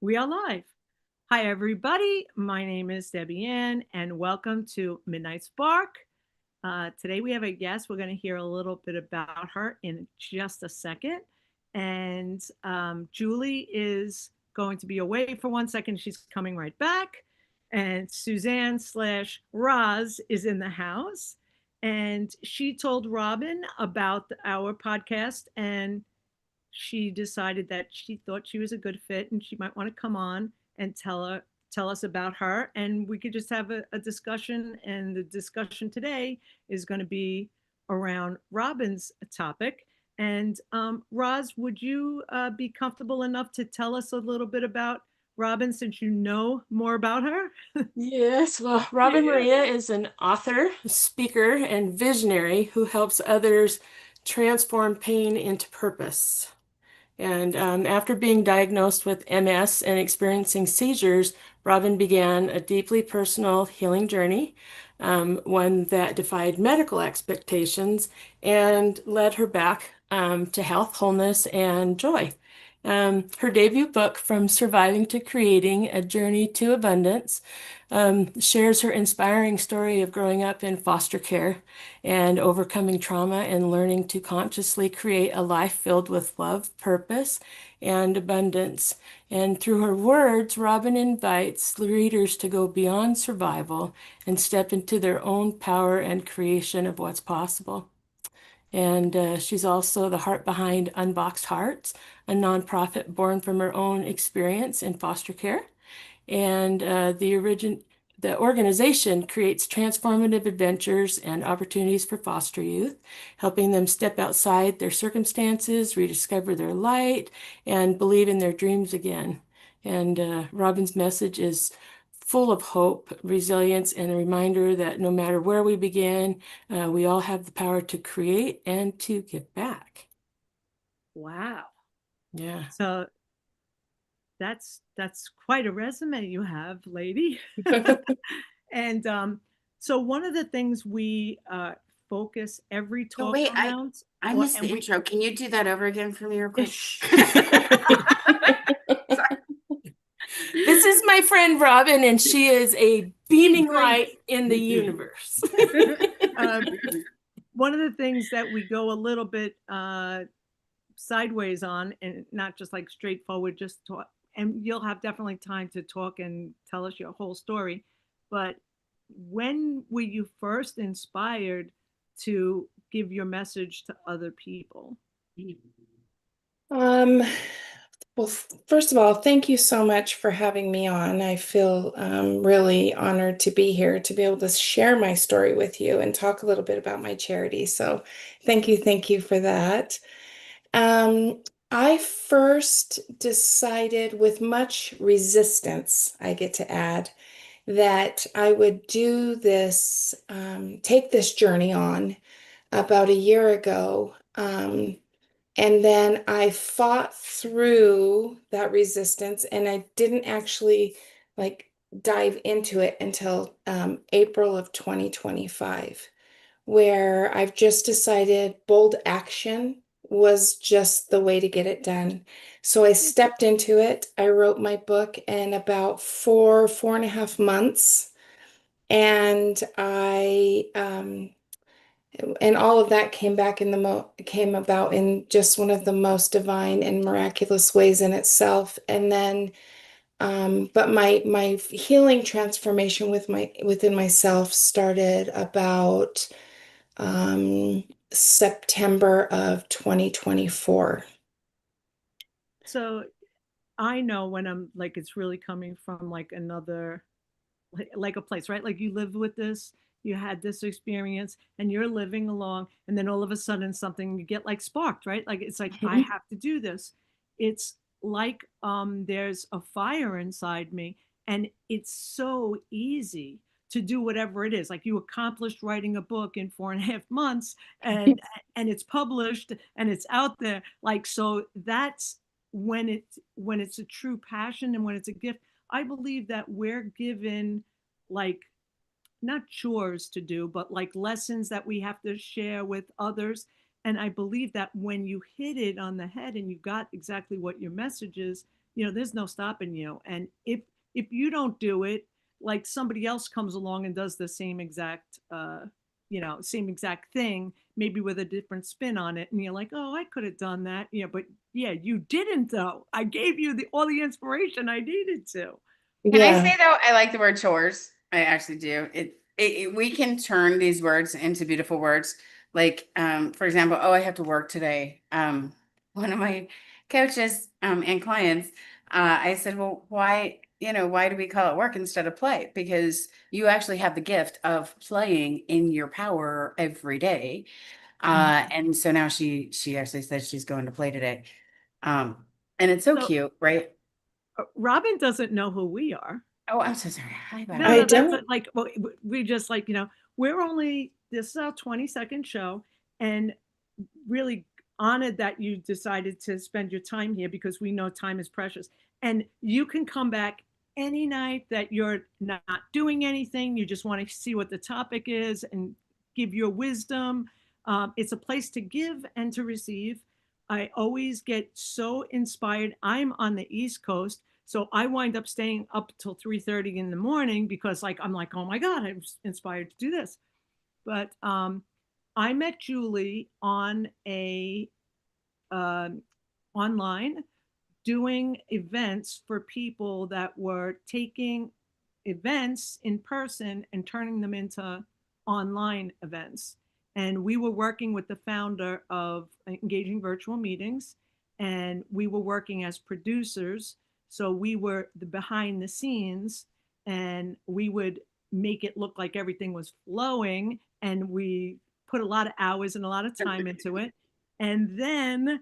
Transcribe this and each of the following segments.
We are live. Hi, everybody. My name is Debbie Ann, and welcome to Midnight Spark. Today we have a guest. We're going to hear a little bit about her in just a second. And Julie is going to be away for 1 second. She's coming right back. And Suzanne slash Roz is in the house. And she told Robin about our podcast, and she decided that she thought she was a good fit and she might want to come on and tell us about her, and we could just have a discussion. And the discussion today is going to be around Robin's topic. And Roz, would you be comfortable enough to tell us a little bit about Robin, since you know more about her? Yes, well, Robin Maria is an author, speaker, and visionary who helps others transform pain into purpose. And after being diagnosed with MS and experiencing seizures, Robin began a deeply personal healing journey, one that defied medical expectations and led her back to health, wholeness, and joy. Her debut book, From Surviving to Creating, A Journey to Abundance, shares her inspiring story of growing up in foster care and overcoming trauma and learning to consciously create a life filled with love, purpose, and abundance. And through her words, Robin invites readers to go beyond survival and step into their own power and creation of what's possible. And she's also the heart behind Unboxed Hearts, a nonprofit born from her own experience in foster care. And the organization creates transformative adventures and opportunities for foster youth, helping them step outside their circumstances, rediscover their light, and believe in their dreams again. And Robin's message is full of hope, resilience, and a reminder that no matter where we begin, we all have the power to create and to give back. Wow. Yeah. So that's quite a resume you have, lady. And so one of the things we focus every Oh, talk wait, around, I or missed and the we intro. Can you do that over again for me real quick? This is my friend Robin, and she is a beaming light in the universe. um, one of the things that we go a little bit sideways on, and not just like straightforward, just talk. And you'll have definitely time to talk and tell us your whole story. But when were you first inspired to give your message to other people? Um, well, first of all, thank you so much for having me on. I feel really honored to be here to be able to share my story with you and talk a little bit about my charity. So, thank you for that. Um, I first decided with much resistance, I get to add, that I would do this, take this journey on about a year ago. And then I fought through that resistance, and I didn't actually like dive into it until April of 2025, where I've just decided bold action was just the way to get it done. So I stepped into it. I wrote my book in about 4.5 months, and and all of that came about in just one of the most divine and miraculous ways in itself. And then but my healing transformation within myself started about September of 2024. So I know when I'm like, it's really coming from like another, like a place, right? Like you lived with this, you had this experience, and you're living along, and then all of a sudden something you get like sparked, right? Like it's like I have to do this. It's like there's a fire inside me, and it's so easy to do whatever it is. Like you accomplished writing a book in 4.5 months, and it's published and it's out there. Like so that's when it's a true passion and when it's a gift. I believe that we're given like not chores to do, but like lessons that we have to share with others. And I believe that when you hit it on the head and you got exactly what your message is, there's no stopping you. And if you don't do it, like somebody else comes along and does the same exact same exact thing, maybe with a different spin on it, and you're like, oh, I could have done that. But yeah, you didn't though. I gave you all the inspiration I needed to. Can I Yeah. say though, I like the word chores. I actually do. We can turn these words into beautiful words. Like, for example, oh, I have to work today. One of my coaches, and clients, I said, well, why do we call it work instead of play? Because you actually have the gift of playing in your power every day. And so now she actually says she's going to play today. Um, and it's so So cute, right? Robin doesn't know who we are. Oh, I'm so sorry. Hi, No, I Bobby. no, that's don't. like, well, we just like, we're only, this is our 22nd show, and really honored that you decided to spend your time here because we know time is precious. And you can come back any night that you're not doing anything, you just want to see what the topic is and give your wisdom. It's a place to give and to receive. I always get so inspired. I'm on the East Coast, so I wind up staying up till 3:30 in the morning because I'm like, oh my God, I'm inspired to do this. But I met Julie on a um online doing events for people that were taking events in person and turning them into online events. And we were working with the founder of Engaging Virtual Meetings, and we were working as producers. So we were the behind the scenes, and we would make it look like everything was flowing. And we put a lot of hours and a lot of time into it. And then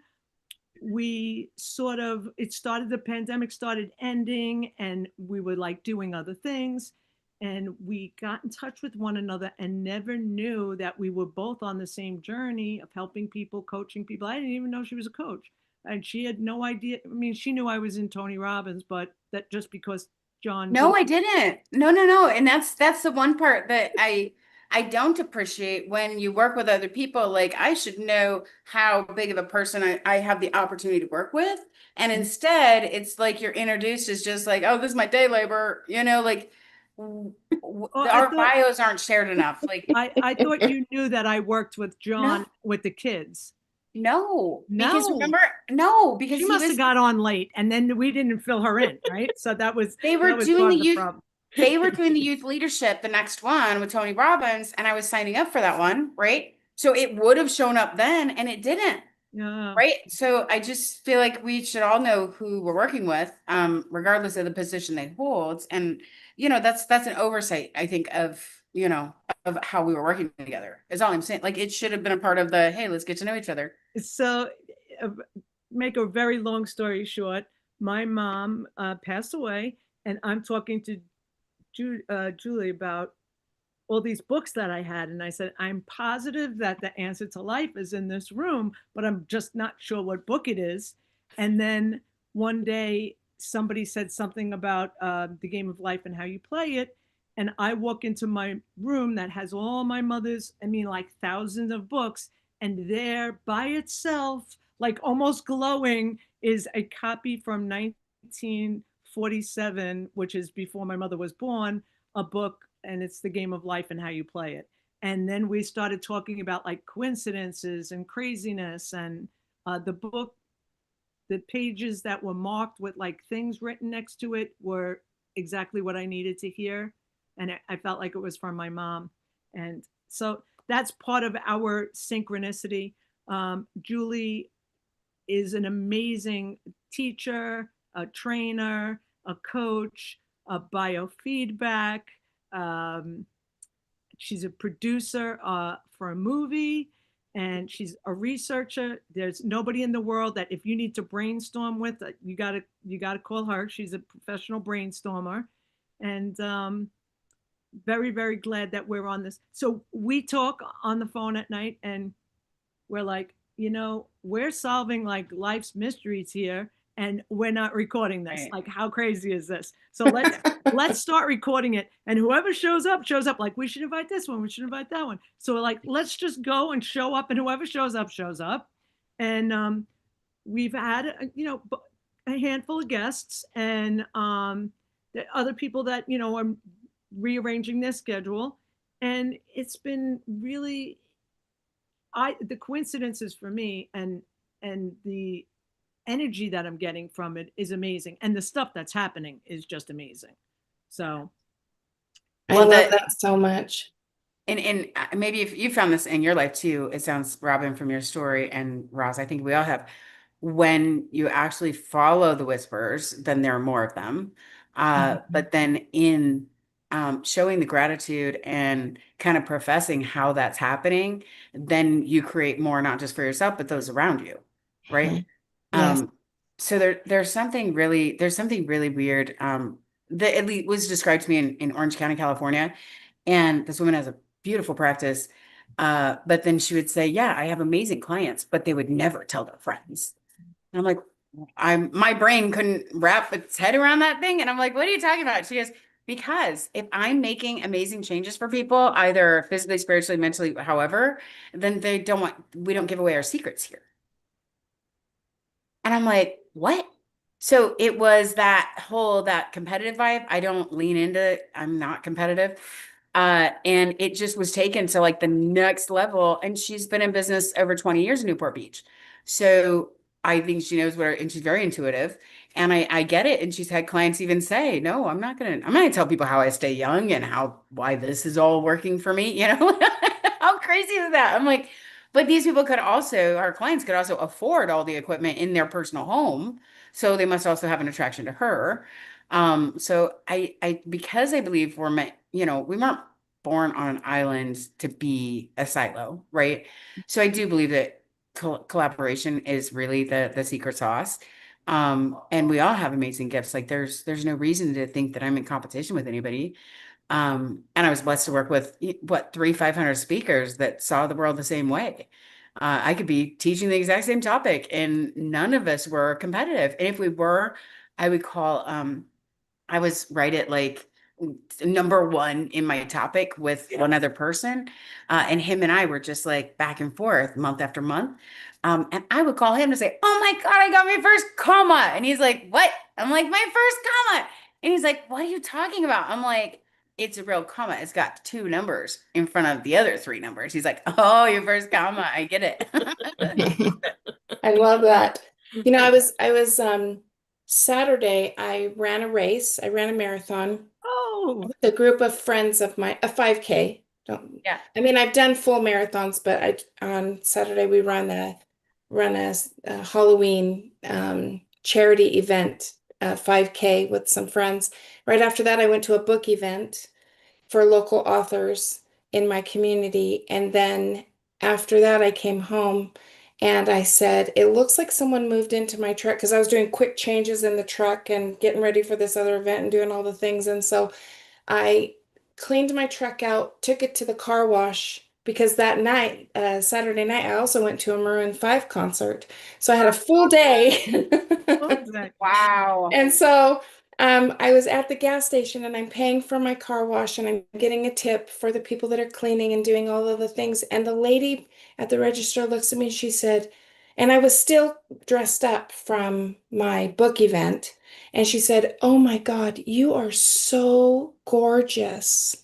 we sort of, it started, the pandemic started ending, and we were like doing other things, and we got in touch with one another and never knew that we were both on the same journey of helping people, coaching people. I didn't even know she was a coach, and she had no idea. I mean, she knew I was in Tony Robbins, but that just because John No, Julie. I didn't. No, no, no. And that's the one part that I don't appreciate when you work with other people. Like I should know how big of a person I have the opportunity to work with. And instead, it's like you're introduced as just like, oh, this is my day labor, like Oh, I our thought bios aren't shared enough. Like, I thought you knew that I worked with no, John with the kids. no, because No, remember, no, because she he must have was got on late, and then we didn't fill her in, right? So that was they were that was doing part the of the youth problem. they were doing the youth leadership, the next one with Tony Robbins, and I was signing up for that one, right? So it would have shown up then and it didn't, Yeah. right? So I just feel like we should all know who we're working with, regardless of the position they hold. And that's an oversight, I think, of how we were working together. Is all I'm saying. Like it should have been a part of the hey, let's get to know each other. So, uh, make a very long story short, my mom passed away, and I'm talking to Julie about all these books that I had. And I said, I'm positive that the answer to life is in this room, but I'm just not sure what book it is. And then one day, somebody said something about the game of life and how you play it. And I walk into my room that has all my mother's, I mean, like thousands of books. And there by itself, like almost glowing, is a copy from 1947, which is before my mother was born, a book, and it's the game of life and how you play it. And then we started talking about like coincidences and craziness, and the book, the pages that were marked with like things written next to it were exactly what I needed to hear. And I felt like it was from my mom. And so that's part of our synchronicity. Julie is an amazing teacher, a trainer, a coach, a biofeedback. Um, she's a producer for a movie, and she's a researcher. There's nobody in the world that if you need to brainstorm with, you gotta call her. She's a professional brainstormer, and very very glad that we're on this. So we talk on the phone at night, and we're like, we're solving like life's mysteries here, and we're not recording this. Right. Like, how crazy is this? So let's start recording it, and whoever shows up shows up. Like, we should invite this one, we should invite that one. So like, let's just go and show up, and whoever shows up shows up. And we've had a handful of guests and the other people that are rearranging their schedule, and it's been really I the coincidences for me and the energy that I'm getting from it is amazing, and the stuff that's happening is just amazing. So I Well, love the that so much. and maybe if you found this in your life too, it sounds, Robin, from your story, and Ross, I think we all have. When you actually follow the whispers, then there are more of them. Mhm. But then in showing the gratitude and kind of professing how that's happening, then you create more, not just for yourself, but those around you, right? Mhm. Yes. Um, so there's something really weird that at least was described to me in Orange County, California. And this woman has a beautiful practice. But then she would say, yeah, I have amazing clients, but they would never tell their friends. And I'm like, my brain couldn't wrap its head around that thing. And I'm like, what are you talking about? She goes, because if I'm making amazing changes for people, either physically, spiritually, mentally, however, then we don't give away our secrets here. And I'm like, what? So it was that competitive vibe. I don't lean into it. I'm not competitive. And it just was taken to like the next level. And she's been in business over 20 years in Newport Beach. So I think she knows and she's very intuitive. And I get it. And she's had clients even say, no, I'm not gonna tell people how I stay young and why this is all working for me. How crazy is that? I'm like, but these people our clients could also afford all the equipment in their personal home. So they must also have an attraction to her. So because I believe we're meant, we weren't born on an island to be a silo, right? So I do believe that collaboration is really the secret sauce. And we all have amazing gifts. Like there's no reason to think that I'm in competition with anybody. And I was blessed to work with what 500 speakers that saw the world the same way. I could be teaching the exact same topic, and none of us were competitive. And if we were, I would call. I was right at like number one in my topic with one other person, and him and I were just like back and forth month after month. And I would call him to say, "Oh my God, I got my first comma," and he's like, "What?" I'm like, "My first comma," and he's like, "What are you talking about?" I'm like, it's a real comma. It's got two numbers in front of the other three numbers. He's like, oh, your first comma. I get it. I love that. Saturday, I ran a race. I ran a marathon oh, with a group of friends of mine, a 5K. Don't, Yeah. I mean, I've done full marathons, but on Saturday we run a Halloween charity event, 5K with some friends. Right after that, I went to a book event for local authors in my community. And then after that, I came home and I said, it looks like someone moved into my truck because I was doing quick changes in the truck and getting ready for this other event and doing all the things. And so I cleaned my truck out, took it to the car wash because that night, Saturday night, I also went to a Maroon 5 concert. So I had a full day. love that. Wow. And so I was at the gas station and I'm paying for my car wash and I'm getting a tip for the people that are cleaning and doing all of the things. And the lady at the register looks at me and she said, and I was still dressed up from my book event. And she said, "Oh my God, you are so gorgeous."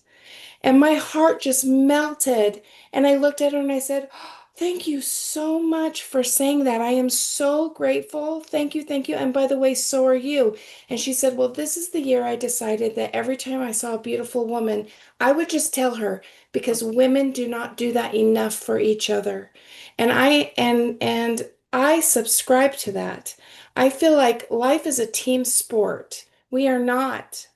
And my heart just melted. And I looked at her and I said, "Thank you so much for saying that. I am so grateful. Thank you, thank you. And by the way, so are you." And she said, "Well, this is the year I decided that every time I saw a beautiful woman, I would just tell her because women do not do that enough for each other." And I subscribe to that. I feel like life is a team sport. We are not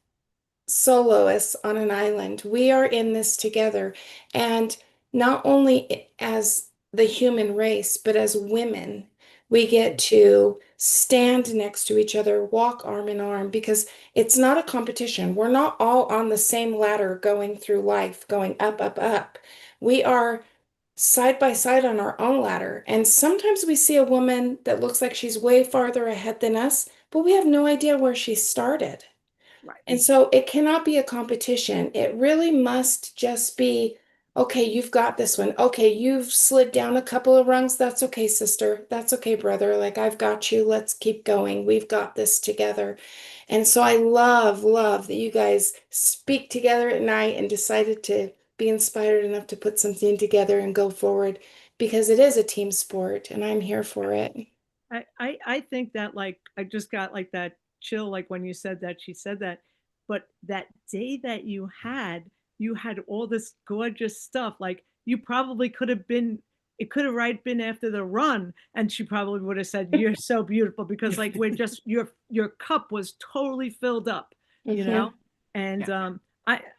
soloists on an island. We are in this together. And not only as the human race, but as women, we get to stand next to each other, walk arm in arm, because it's not a competition. We're not all on the same ladder going through life, going up, up, up. We are side by side on our own ladder. And sometimes we see a woman that looks like she's way farther ahead than us, but we have no idea where she started. Right. And so it cannot be a competition. It really must just be Okay, you've got this one. Okay, you've slid down a couple of rungs. That's okay, sister. That's okay, brother. Like, I've got you. Let's keep going. We've got this together. And so I love that you guys speak together at night and decided to be inspired enough to put something together and go forward because it is a team sport and I'm here for it. I think that like I just got like that chill like when you said that she said that, but that day that you had all this gorgeous stuff. Like you probably could have been it could have right been after the run, and she probably would have said, "You're so beautiful," because like we're just your cup was totally filled up, you know? Hmm. And Yeah.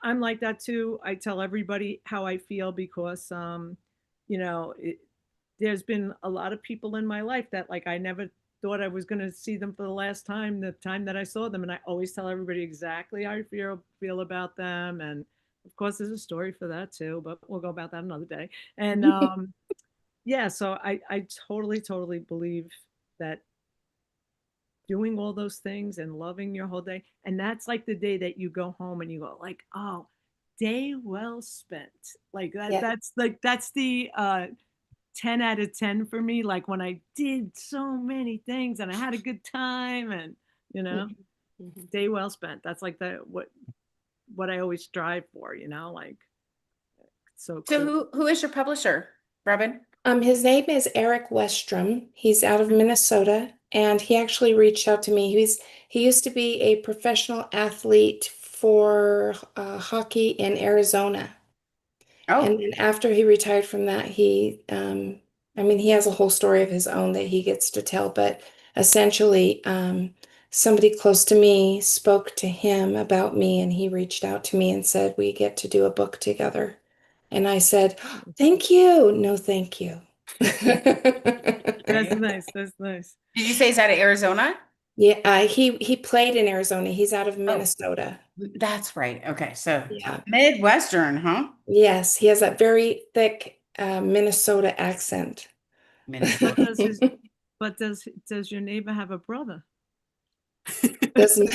I'm like that too. I tell everybody how I feel because you know, there's been a lot of people in my life that like I never thought I was going to see them for the last time, the time that I saw them, and I always tell everybody exactly how I feel about them. And of course there's a story for that too, but we'll go about that another day. And yeah, so I totally believe that doing all those things and loving your whole day, and that's like the day that you go home and you go like, oh, day well spent. Like that Yeah. that's the 10 out of 10 for me. Like when I did so many things and I had a good time and, you know, Mhm. Mhm. day well spent. That's like what I always strive for, like so So cool. who is your publisher, Robin? His name is Eric Westrom. He's out of Minnesota, and he actually reached out to me. He used to be a professional athlete for hockey in Arizona. And Oh, then after he retired from that, I mean, he has a whole story of his own that he gets to tell, but essentially, somebody close to me spoke to him about me, and he reached out to me and said, we get to do a book together. And I said, thank you. No, thank you. That's okay. nice. That's nice. Did you say he's out of Arizona? Yeah, he played in Arizona. He's out of Oh, Minnesota. that's right. Okay, so Yeah. Midwestern, huh? Yes, he has that very thick Minnesota accent. Well, does your neighbor have a brother? Doesn't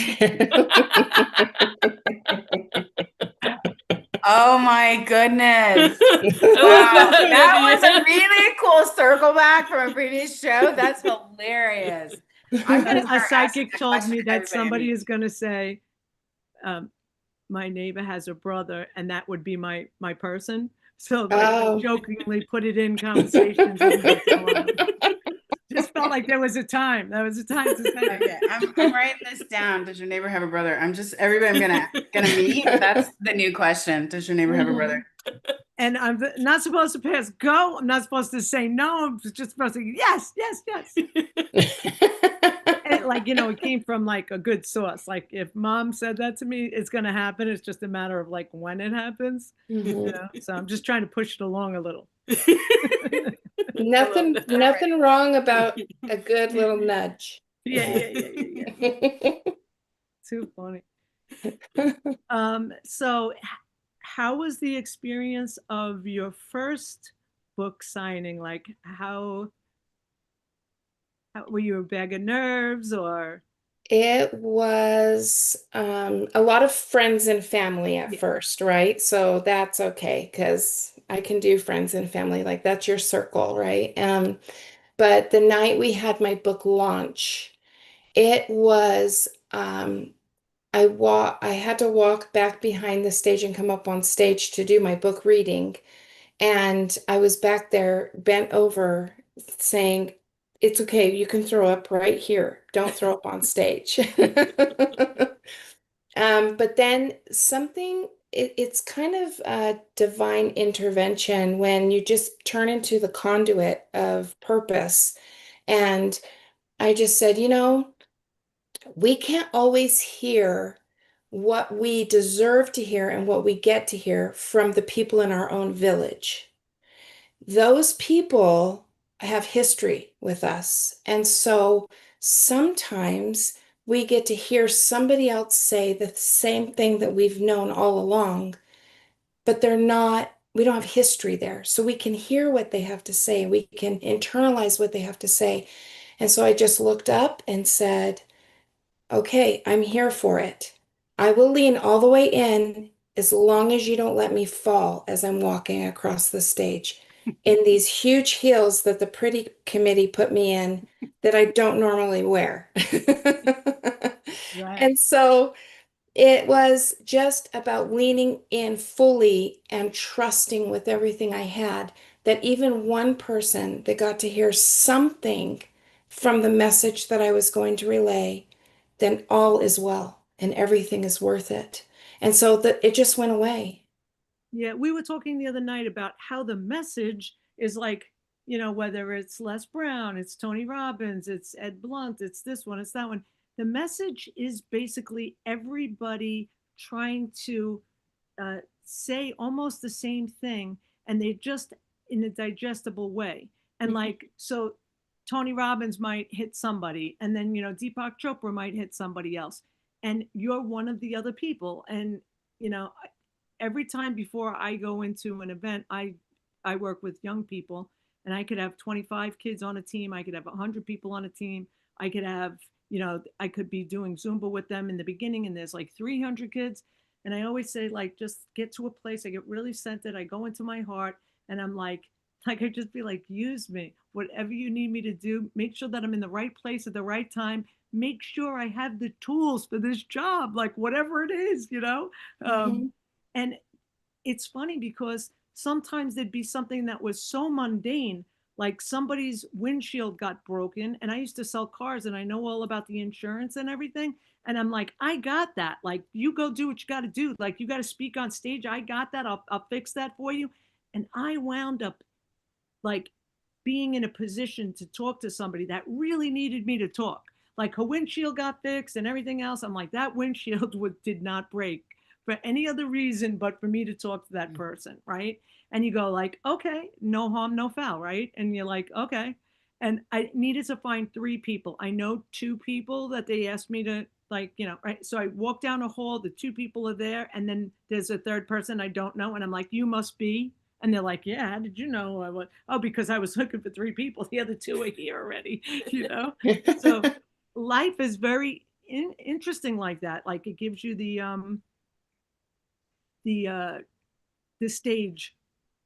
Oh my goodness. I love Wow. that, That was a Vivian. really cool circle back from a previous show. That's hilarious. I'm gonna A start asking psychic that told question me to that everybody I somebody meet. is going to say, um, "My neighbor has a brother," and that would be my person. So, like, I Oh. jokingly put it in conversations with my clients. Just felt like there was a time. There was a time to say it. Okay, I'm writing this down. Does your neighbor have a brother? I'm just everybody I'm gonna meet. That's the new question. Does your neighbor have a brother? Mhm. And I'm not supposed to pass go. I'm not supposed to say no. I'm just supposed to yes, yes, yes. And like it came from like a good source. Like if mom said that to me, it's gonna happen. It's just a matter of like when it happens. Mhm. So I'm just trying to push it along a little. I love Nothing, All that. right. nothing wrong about a good little nudge. Yeah, yeah, yeah, yeah, yeah. Too funny. So how was the experience of your first book signing? Like how were you a bag of nerves or It was a lot of friends and family at yeah. first, right? So that's okay because I can do friends and family, like that's your circle, right? But the night we had my book launch, it was I had to walk back behind the stage and come up on stage to do my book reading. And I was back there bent over saying, it's okay, you can throw up right here. Don't throw up on stage. But then it's kind of a divine intervention when you just turn into the conduit of purpose. And I just said, we can't always hear what we deserve to hear and what we get to hear from the people in our own village. Those people have history with us. And so sometimes we get to hear somebody else say the same thing that we've known all along, but we don't have history there. So we can hear what they have to say, we can internalize what they have to say. And so I just looked up and said, okay, I'm here for it. I will lean all the way in as long as you don't let me fall as I'm walking across the stage in these huge heels that the pretty committee put me in that I don't normally wear. Right. And so it was just about leaning in fully and trusting with everything I had that even one person that got to hear something from the message that I was going to relay, then all is well and everything is worth it. And so that it just went away. Yeah, we were talking the other night about how the message is like, whether it's Les Brown, it's Tony Robbins, it's Ed Blunt, it's this one, it's that one. The message is basically everybody trying to say almost the same thing, and they just in a digestible way. And like, so Tony Robbins might hit somebody, and then, Deepak Chopra might hit somebody else. And you're one of the other people. And, you know, every time before I go into an event, I work with young people, and I could have 25 kids on a team. I could have 100 people on a team. I could have, I could be doing Zumba with them in the beginning, and there's like 300 kids. And I always say, like, just get to a place. I get really centered. I go into my heart, and I'm like I just be like, use me, whatever you need me to do. Make sure that I'm in the right place at the right time. Make sure I have the tools for this job, like whatever it is. Um, Mhm. and it's funny because sometimes there'd be something that was so mundane, like somebody's windshield got broken. And I used to sell cars, and I know all about the insurance and everything. And I'm like, I got that. Like, you go do what you got to do. Like, you got to speak on stage. I got that. I'll fix that for you. And I wound up like being in a position to talk to somebody that really needed me to talk. Like, her windshield got fixed and everything else. I'm like, that windshield did not break for any other reason but for me to talk to that person, right? And you go like, okay, no harm, no foul, right? And you're like, okay. And I needed to find 3 people. I know 2 people that they asked me to, like, right. So I walk down a hall, the 2 people are there, and then there's a third person I don't know, and I'm like, you must be. And they're like, yeah, how did you know? I went, oh, because I was looking for 3 people. The other 2 are here already, So life is very interesting like that. Like, it gives you the the stage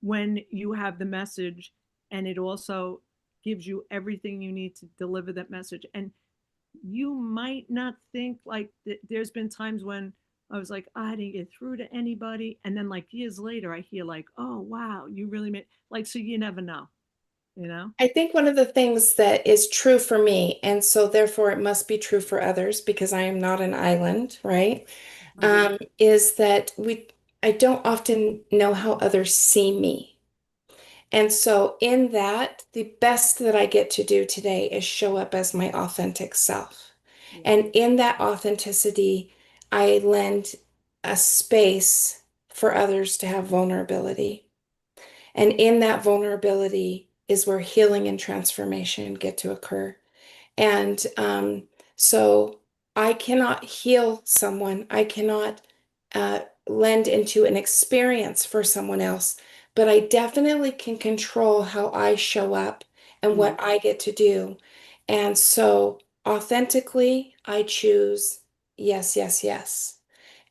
when you have the message, and it also gives you everything you need to deliver that message. And you might not think, like, there's been times when I was like, I didn't get through to anybody, and then like years later I hear like, oh wow, you really made, like, so you never know. I think one of the things that is true for me, and so therefore it must be true for others because I am not an island, right? Is that I don't often know how others see me. And so in that, the best that I get to do today is show up as my authentic self. Yeah. And in that authenticity, I lend a space for others to have vulnerability. And in that vulnerability is where healing and transformation get to occur. And so I cannot heal someone, I cannot lend into an experience for someone else, but I definitely can control how I show up and what I get to do. And so authentically, I choose yes, yes, yes.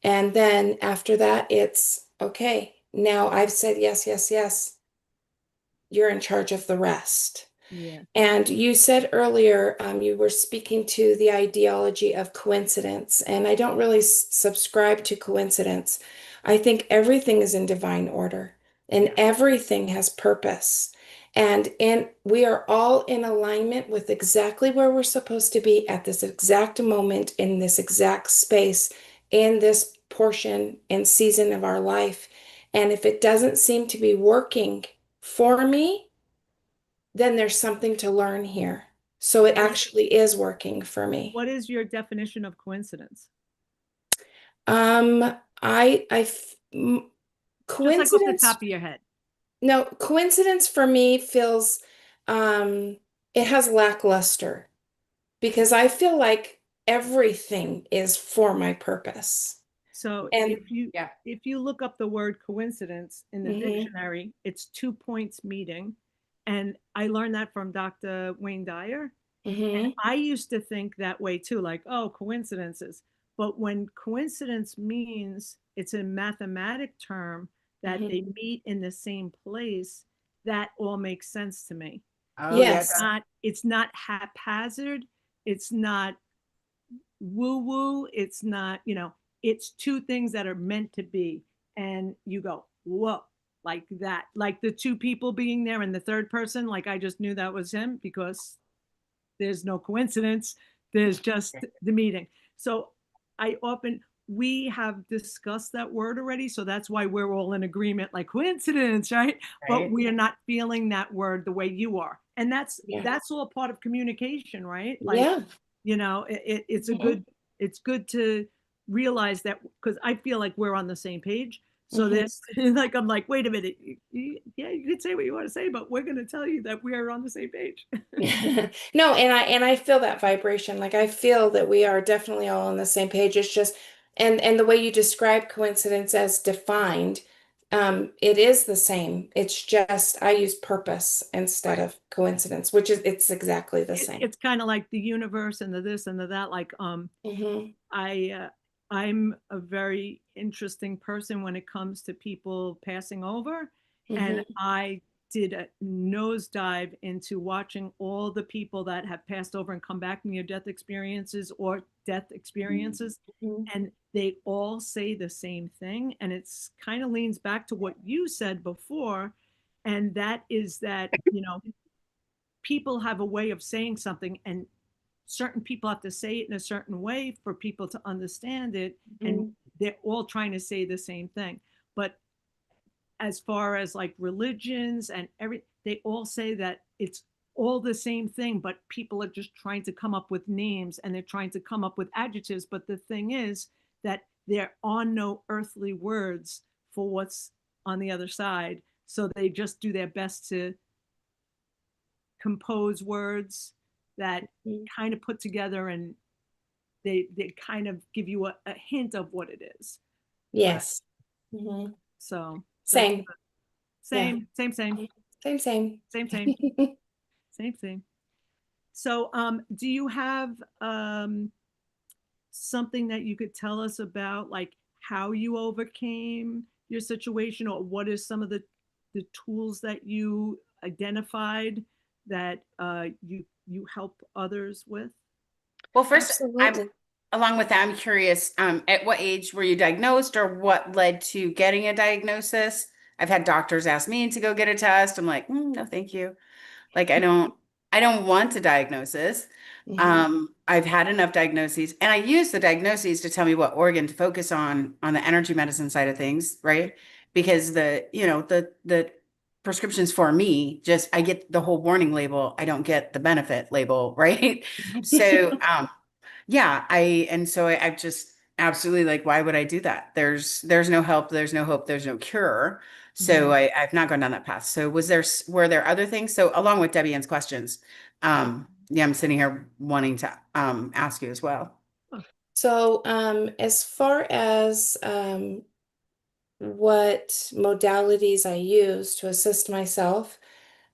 And then after that, it's okay. Now I've said yes, yes, yes. You're in charge of the rest. Yeah. And you said earlier, you were speaking to the ideology of coincidence, and I don't really subscribe to coincidence. I think everything is in divine order and everything has purpose. And we are all in alignment with exactly where we're supposed to be at this exact moment, in this exact space, in this portion and season of our life. And if it doesn't seem to be working for me, then there's something to learn here. So it what is, actually is working for me. what is your definition of coincidence? Um, Just like off the coincidence, top of your head. no, coincidence for me feels, um, it has lackluster because I feel like everything is for my purpose. So And if you look up the word coincidence in the mhm, dictionary, it's 2 points meeting. And I learned that from Dr. Wayne Dyer. And mhm, I used to think that way too, like, oh, coincidences. But when coincidence means it's a mathematic term that Mhm. they meet in the same place, that all makes sense to me. Oh yeah, Yes. It's not haphazard. It's not woo woo. It's not, it's two things that are meant to be. And you go, whoa, like that. Like the two people being there and the third person, like I just knew that was him because there's no coincidence. There's just the meeting. So we have discussed that word already. So that's why we're all in agreement, like coincidence, right? But right. we are not feeling that word the way you are. And Yeah. that's all part of communication, right? Like, Yeah. it's a Mhm. good, it's good to realize that, because I feel like we're on the same page. So Mhm. this, like, I'm like, wait a minute. Yeah, you can say what you want to say, but we're going to tell you that we are on the same page. No, and I feel that vibration. Like I feel that we are definitely all on the same page. It's just and the way you describe coincidence as defined, it is the same. It's just I use purpose instead Right. of coincidence, which is it's exactly the same. It's kind of like the universe and the this and the that. Like, Hmm. I I'm a very interesting person when it comes to people passing over, and Hmm. I did a nosedive into watching all the people that have passed over and come back near death experiences or death experiences, Hmm. and they all say the same thing, and it's kind of leans back to what you said before, and that is that, people have a way of saying something, and certain people have to say it in a certain way for people to understand it, and Hmm. they're all trying to say the same thing. But as far as like religions and they all say that it's all the same thing, but people are just trying to come up with names and they're trying to come up with adjectives. But the thing is that there are no earthly words for what's on the other side, so they just do their best to compose words that kind of put together, and they kind of give you a hint of what it is. But Yes. Hmm. so that's Same. Yeah. same, same, same, Same, same. same, same, same, same. So, do you have something that you could tell us about, like how you overcame your situation, or what is some of the tools that you identified that you help others with? Well, first, I'm Absolutely. along with that, I'm curious, at what age were you diagnosed or what led to getting a diagnosis? I've had doctors ask me to go get a test. I'm like, no, thank you. Like I don't want a diagnosis. Hmm. I've had enough diagnoses and I use the diagnoses to tell me what organ to focus on the energy medicine side of things, right? Because the prescriptions for me, just I get the whole warning label. I don't get the benefit label, right? So yeah, I've just absolutely like, why would I do that? There's no help, there's no hope, there's no cure. So Mhm. I've not gone down that path. So were there other things? So along with Debbie Ann's questions, yeah, I'm sitting here wanting to ask you as well. So, as far as what modalities I use to assist myself,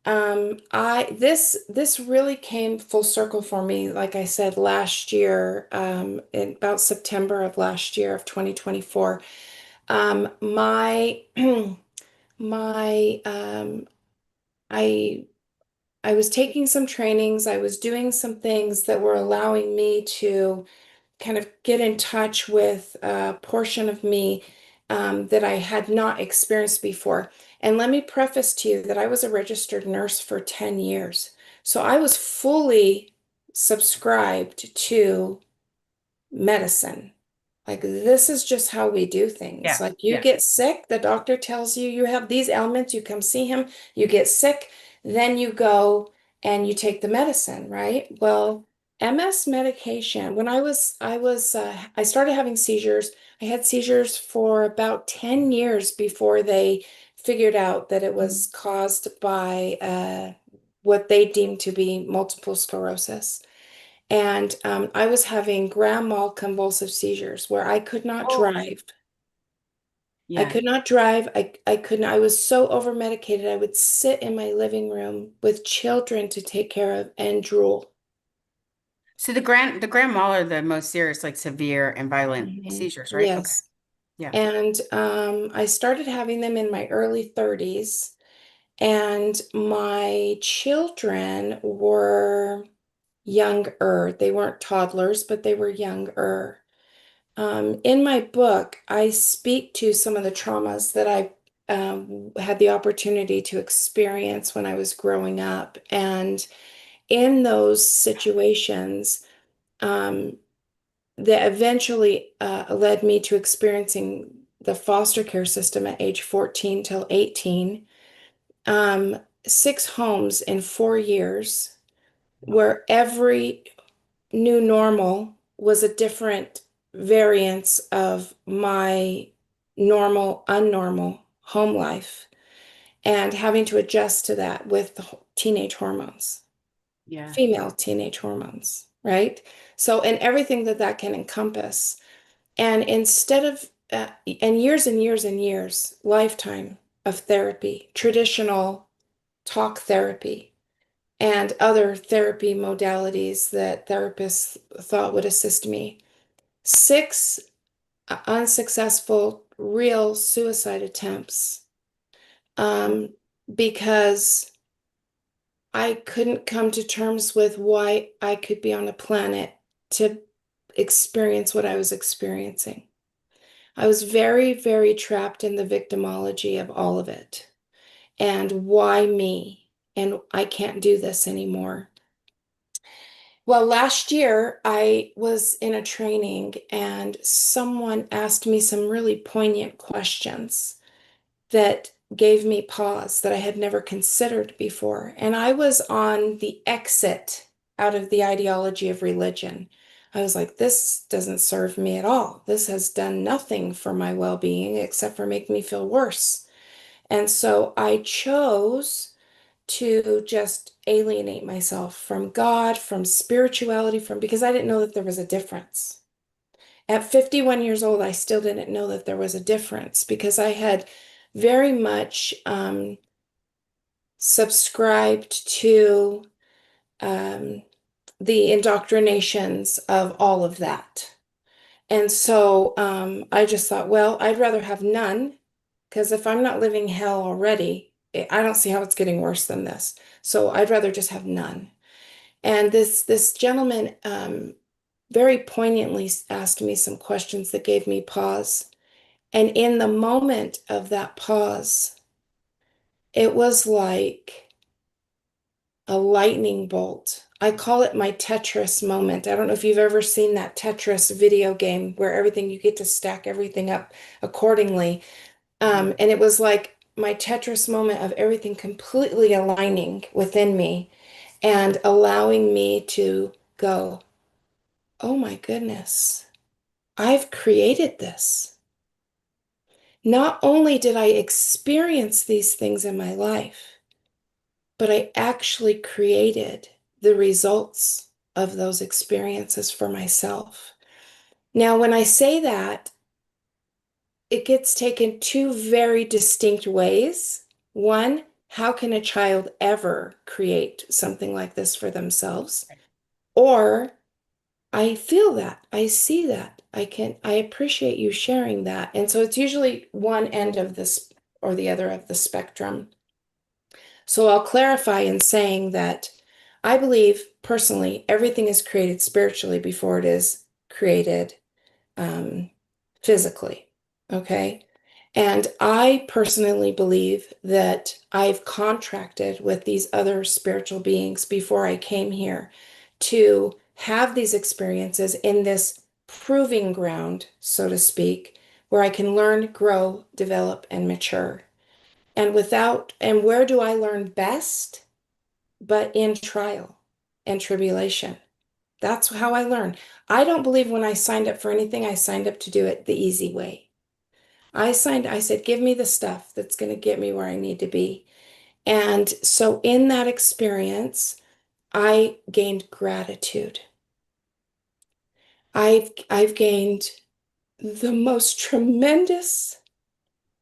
I this really came full circle for me, like I said, last year, in about September of last year of 2024. My my I I was taking some trainings, I was doing some things that were allowing me to kind of get in touch with a portion of me that I had not experienced before. And let me preface to you that I was a registered nurse for 10 years. So I was fully subscribed to medicine. Like, this is just how we do things. Yeah, Like, you yeah. get sick, the doctor tells you you have these ailments, you come see him, you get sick, then you go and you take the medicine, right? Well, MS medication, when I started having seizures. I had seizures for about 10 years before they figured out that it was caused by what they deemed to be multiple sclerosis. And I was having grand mal convulsive seizures where I could not Oh, drive. I yeah. could not drive. I couldn't. I was so over medicated. I would sit in my living room with children to take care of and drool. So the grand mal are the most serious, like severe and violent Mhm. seizures, right? Okay. Yes. Yeah. And I started having them in my early 30s, and my children were younger. They weren't toddlers, but they were younger. In my book, I speak to some of the traumas that I had the opportunity to experience when I was growing up. And in those situations, um, that eventually led me to experiencing the foster care system at age 14 till 18. Um, 6 homes in 4 years, where every new normal was a different variance of my normal, unnormal home life, and having to adjust to that with the teenage hormones, Yeah. female teenage hormones, right? So, and everything that that can encompass. And instead of, and years and years and years, lifetime of therapy, traditional talk therapy, and other therapy modalities that therapists thought would assist me. 6 unsuccessful real suicide attempts, um, because I couldn't come to terms with why I could be on a planet to experience what I was experiencing. I was very, very trapped in the victimology of all of it. And why me? And I can't do this anymore. Well, last year I was in a training and someone asked me some really poignant questions that gave me pause that I had never considered before. And I was on the exit out of the ideology of religion. I was like, this doesn't serve me at all. This has done nothing for my well-being except for make me feel worse. And so I chose to just alienate myself from God, from spirituality, from because I didn't know that there was a difference. At 51 years old, I still didn't know that there was a difference because I had very much subscribed to um, the indoctrinations of all of that. And so I just thought, well, I'd rather have none because if I'm not living hell already, I don't see how it's getting worse than this. So I'd rather just have none. And this gentleman very poignantly asked me some questions that gave me pause. And in the moment of that pause, it was like a lightning bolt. I call it my Tetris moment. I don't know if you've ever seen that Tetris video game where everything you get to stack everything up accordingly. And it was like my Tetris moment of everything completely aligning within me and allowing me to go, oh my goodness, I've created this. Not only did I experience these things in my life, but I actually created the results of those experiences for myself. Now, when I say that, it gets taken two very distinct ways. One, how can a child ever create something like this for themselves? Or I feel that, I see that, I appreciate you sharing that. And so it's usually one end of this or the other of the spectrum. So I'll clarify in saying that I believe personally everything is created spiritually before it is created um, physically. Okay. And I personally believe that I've contracted with these other spiritual beings before I came here to have these experiences in this proving ground, so to speak, where I can learn, grow, develop, and mature. And where do I learn best? But in trial and tribulation. That's how I learn. I don't believe when I signed up for anything, I signed up to do it the easy way. I said, give me the stuff that's going to get me where I need to be. And so in that experience, I gained gratitude. I've gained the most tremendous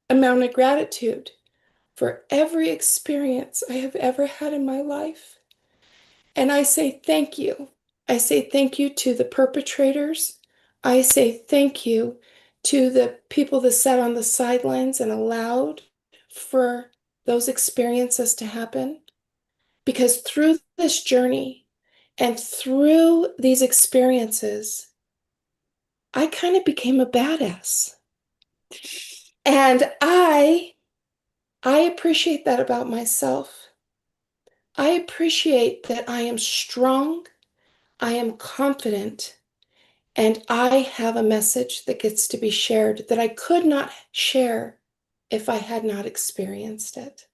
amount of gratitude for every experience I have ever had in my life. And I say thank you. I say thank you to the perpetrators. I say thank you to the people that sat on the sidelines and allowed for those experiences to happen. Because through this journey and through these experiences, I kind of became a badass. And I appreciate that about myself. I appreciate that I am strong, I am confident, and I have a message that gets to be shared that I could not share if I had not experienced it.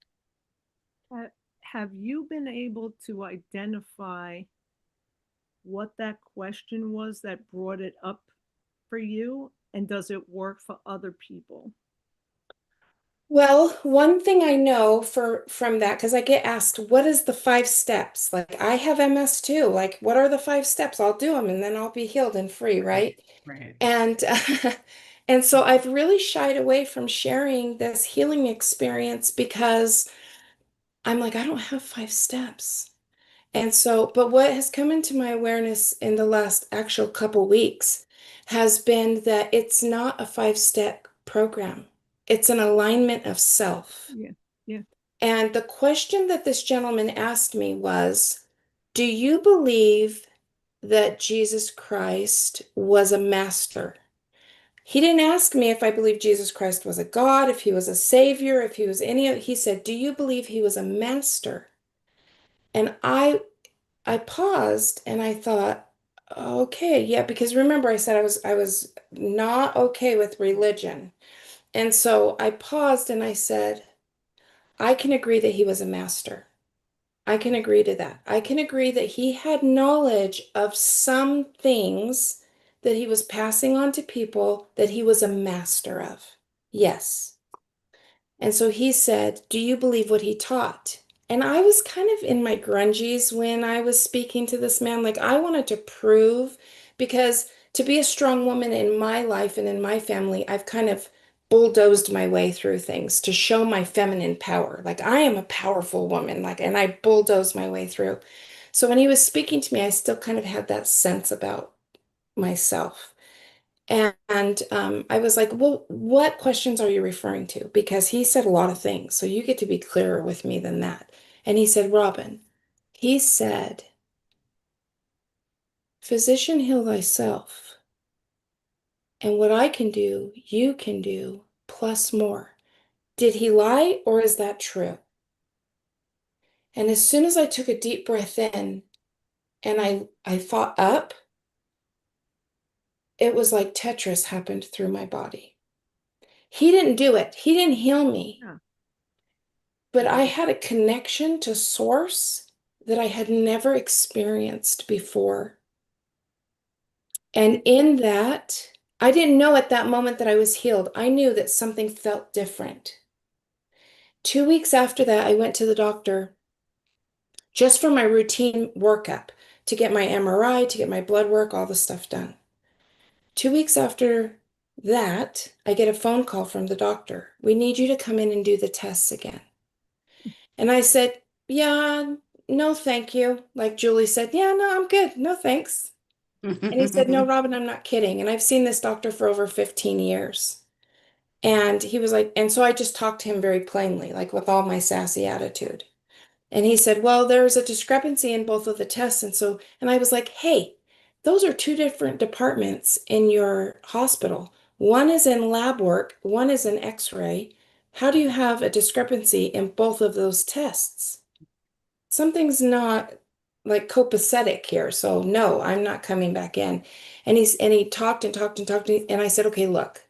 Have you been able to identify what that question was that brought it up for you? And does it work for other people? Well, one thing I know from that, because I get asked, what is the 5 steps? Like, I have MS too. Like, what are the 5 steps? I'll do them and then I'll be healed and free, right? Right. And and so I've really shied away from sharing this healing experience because I'm like, I don't have 5 steps. And so, but what has come into my awareness in the last actual couple weeks has been that it's not a 5 step program. It's an alignment of self. Yeah. Yeah. And the question that this gentleman asked me was, do you believe that Jesus Christ was a master? He didn't ask me if I believe Jesus Christ was a God, if he was a savior, if he was any of, he said, do you believe he was a master? And I paused and I thought, okay, yeah, because remember I said I was not okay with religion. And so I paused and I said, I can agree that he was a master. I can agree to that. I can agree that he had knowledge of some things that he was passing on to people that he was a master of. Yes. And so he said, do you believe what he taught? And I was kind of in my grungies when I was speaking to this man. Like, I wanted to prove, because to be a strong woman in my life and in my family, I've kind of bulldozed my way through things to show my feminine power. Like, I am a powerful woman, like, and I bulldozed my way through. So when he was speaking to me, I still kind of had that sense about myself. And I was like, well, what questions are you referring to? Because he said a lot of things, so you get to be clearer with me than that. And he said, Robin, he said, physician, heal thyself. And what I can do, you can do, plus more. Did he lie or is that true? And as soon as I took a deep breath in and I thought up, it was like Tetris happened through my body. He didn't do it. He didn't heal me. Yeah. But I had a connection to source that I had never experienced before. And in that, I didn't know at that moment that I was healed. I knew that something felt different. 2 weeks after that, I went to the doctor just for my routine workup to get my MRI, to get my blood work, all the stuff done. 2 weeks after that, I get a phone call from the doctor. We need you to come in and do the tests again. And I said, yeah, no, thank you. Like Julie said, yeah, no, I'm good. No, thanks. And he said, no, Robin, I'm not kidding. And I've seen this doctor for over 15 years. And he was like, and so I just talked to him very plainly, like with all my sassy attitude. And he said, well, there's a discrepancy in both of the tests. And I was like, hey, those are two different departments in your hospital. One is in lab work, one is in X-ray. How do you have a discrepancy in both of those tests? Something's not like copacetic here. So no, I'm not coming back in. And he talked and talked and talked. And I said, okay, look,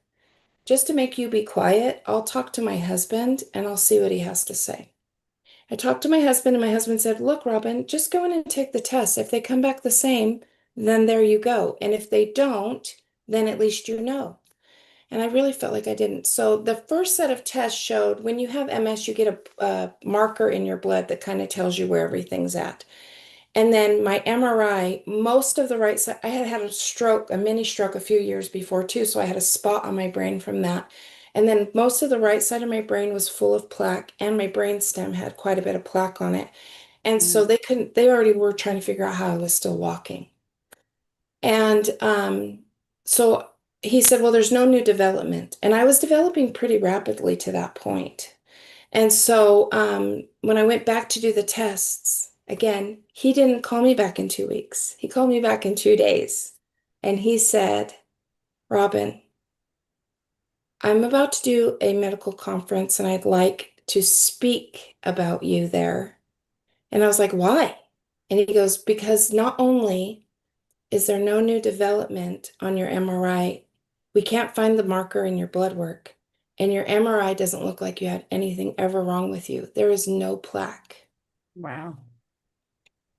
just to make you be quiet, I'll talk to my husband and I'll see what he has to say. I talked to my husband, and my husband said, look, Robin, just go in and take the test. If they come back the same, then there you go. And if they don't, then at least you know. And I really felt like I didn't. So the first set of tests showed when you have MS, you get a marker in your blood that kind of tells you where everything's at. And then my MRI, most of the right side, I had had a stroke, a mini stroke a few years before too. So I had a spot on my brain from that. And then most of the right side of my brain was full of plaque, and my brain stem had quite a bit of plaque on it. And so they already were trying to figure out how I was still walking. And so he said, well, there's no new development. And I was developing pretty rapidly to that point. And so when I went back to do the tests, again, he didn't call me back in 2 weeks. He called me back in 2 days. And he said, Robin, I'm about to do a medical conference and I'd like to speak about you there. And I was like, why? And he goes, because not only is there no new development on your MRI, we can't find the marker in your blood work, and your MRI doesn't look like you had anything ever wrong with you. There is no plaque. Wow.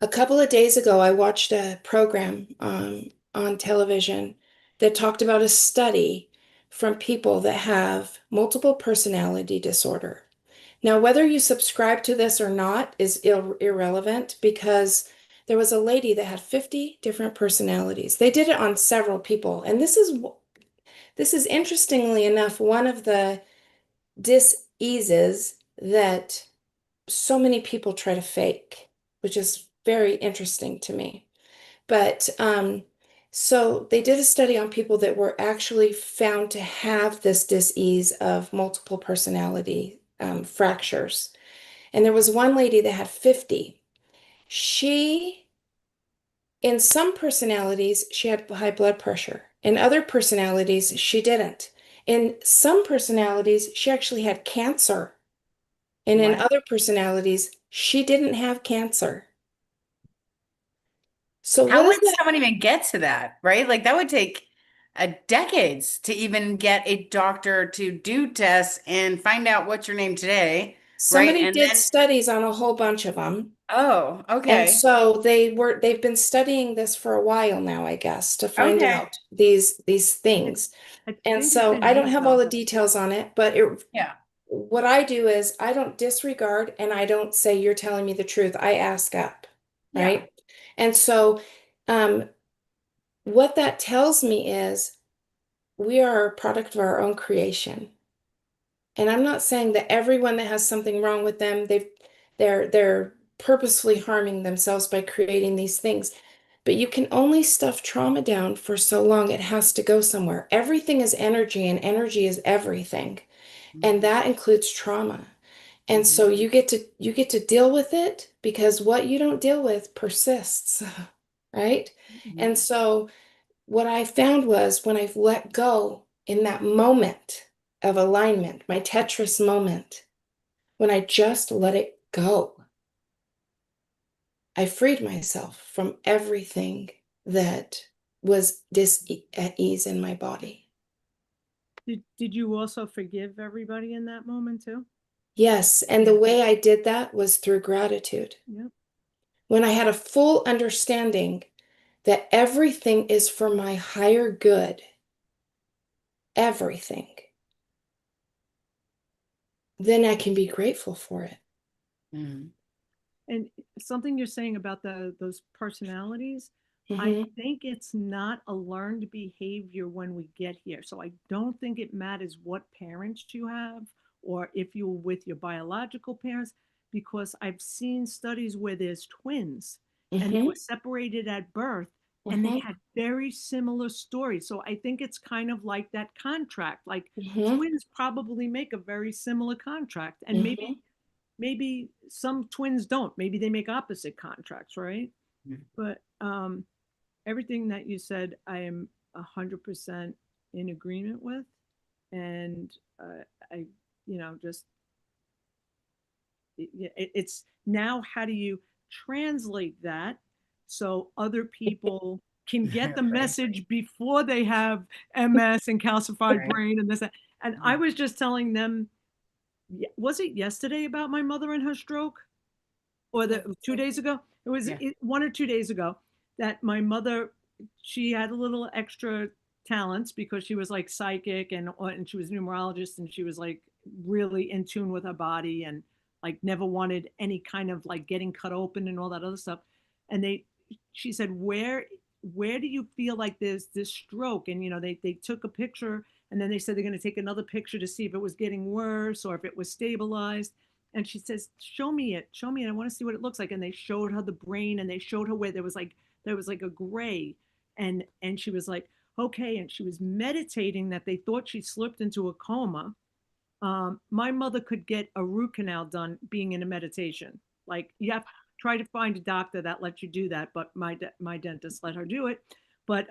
A couple of days ago, I watched a program on television that talked about a study from people that have multiple personality disorder. Now, whether you subscribe to this or not is irrelevant because there was a lady that had 50 different personalities. They did it on several people, and this is interestingly enough one of the diseases that so many people try to fake, which is very interesting to me. But so they did a study on people that were actually found to have this disease of multiple personality fractures. And there was one lady that had 50. She, in some personalities, she had high blood pressure. In other personalities, she didn't. In some personalities, she actually had cancer. And in Wow. other personalities, she didn't have cancer. So what How is would that? someone even get to that, right? Like that would take decades to even get a doctor to do tests and find out what's your name today, right? Somebody And did then, studies on a whole bunch of them. oh, And okay. so they've been studying this for a while now, I guess, to find Okay. out these I, things. I And think it's so I don't innate have all though. the details on it, but Yeah. what I do is I don't disregard and I don't say you're telling me the truth. I ask up, Yeah. right? And so um, what that tells me is we are a product of our own creation. And I'm not saying that everyone that has something wrong with them, they're purposefully harming themselves by creating these things. But you can only stuff trauma down for so long. It has to go somewhere. Everything is energy, and energy is everything. And Mhm. that includes trauma. And Mhm. so you get to deal with it because what you don't deal with persists, right? And Mhm. so what I found was when I've let go in that moment of alignment, my Tetris moment, when I just let it go, I freed myself from everything that was dis at ease in my body. Did you also forgive everybody in that moment too? Yes, and Yeah. the way I did that was through gratitude. Yep. When I had a full understanding that everything is for my higher good, everything, then I can be grateful for it. Mhm. And something you're saying about those personalities, I Hmm. think it's not a learned behavior when we get here. So I don't think it matters what parents you have or if you're with your biological parents, because I've seen studies where there's twins and they were Hmm. separated at birth and they Hmm. had very similar stories. So I think it's kind of like that contract. Like Hmm. twins probably make a very similar contract. And Hmm. maybe some twins don't. Maybe they make opposite contracts, right? Mhm. But everything that you said, I am 100% in agreement with, and I, just it's now how do you translate that so other people can get the Right. message before they have MS and calcified Right. brain and this and I Mhm. was just telling them, was it yesterday about my mother and her stroke? Or the 2 days ago. It was Yeah. 1 or 2 days ago that my mother, she had a little extra talents because she was like psychic and she was a numerologist and she was like really in tune with her body and like never wanted any kind of like getting cut open and all that other stuff. And she said, where do you feel like there's this stroke? And they took a picture and then they said they're going to take another picture to see if it was getting worse or if it was stabilized. And she says, show me it, I want to see what it looks like. And they showed her the brain and they showed her where there was like a gray, and she was like, okay, and she was meditating that they thought she slipped into a coma. My mother could get a root canal done being in a meditation. Like you have to try to find a doctor that lets you do that, but my dentist let her do it. But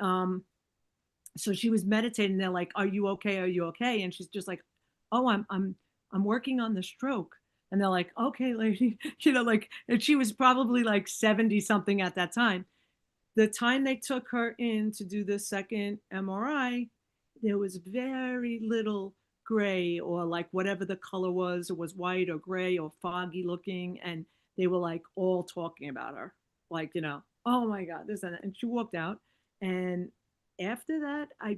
so she was meditating. They're like, "Are you okay? Are you okay?" And she's just like, "Oh, I'm working on the stroke." And they're like, "Okay, lady," like, and she was probably like 70 something at that time. The time they took her in to do the second MRI, there was very little gray, or like whatever the color was, it was white or gray or foggy looking. And they were like all talking about her, like, oh my God, this and that. And she walked out. And after that, I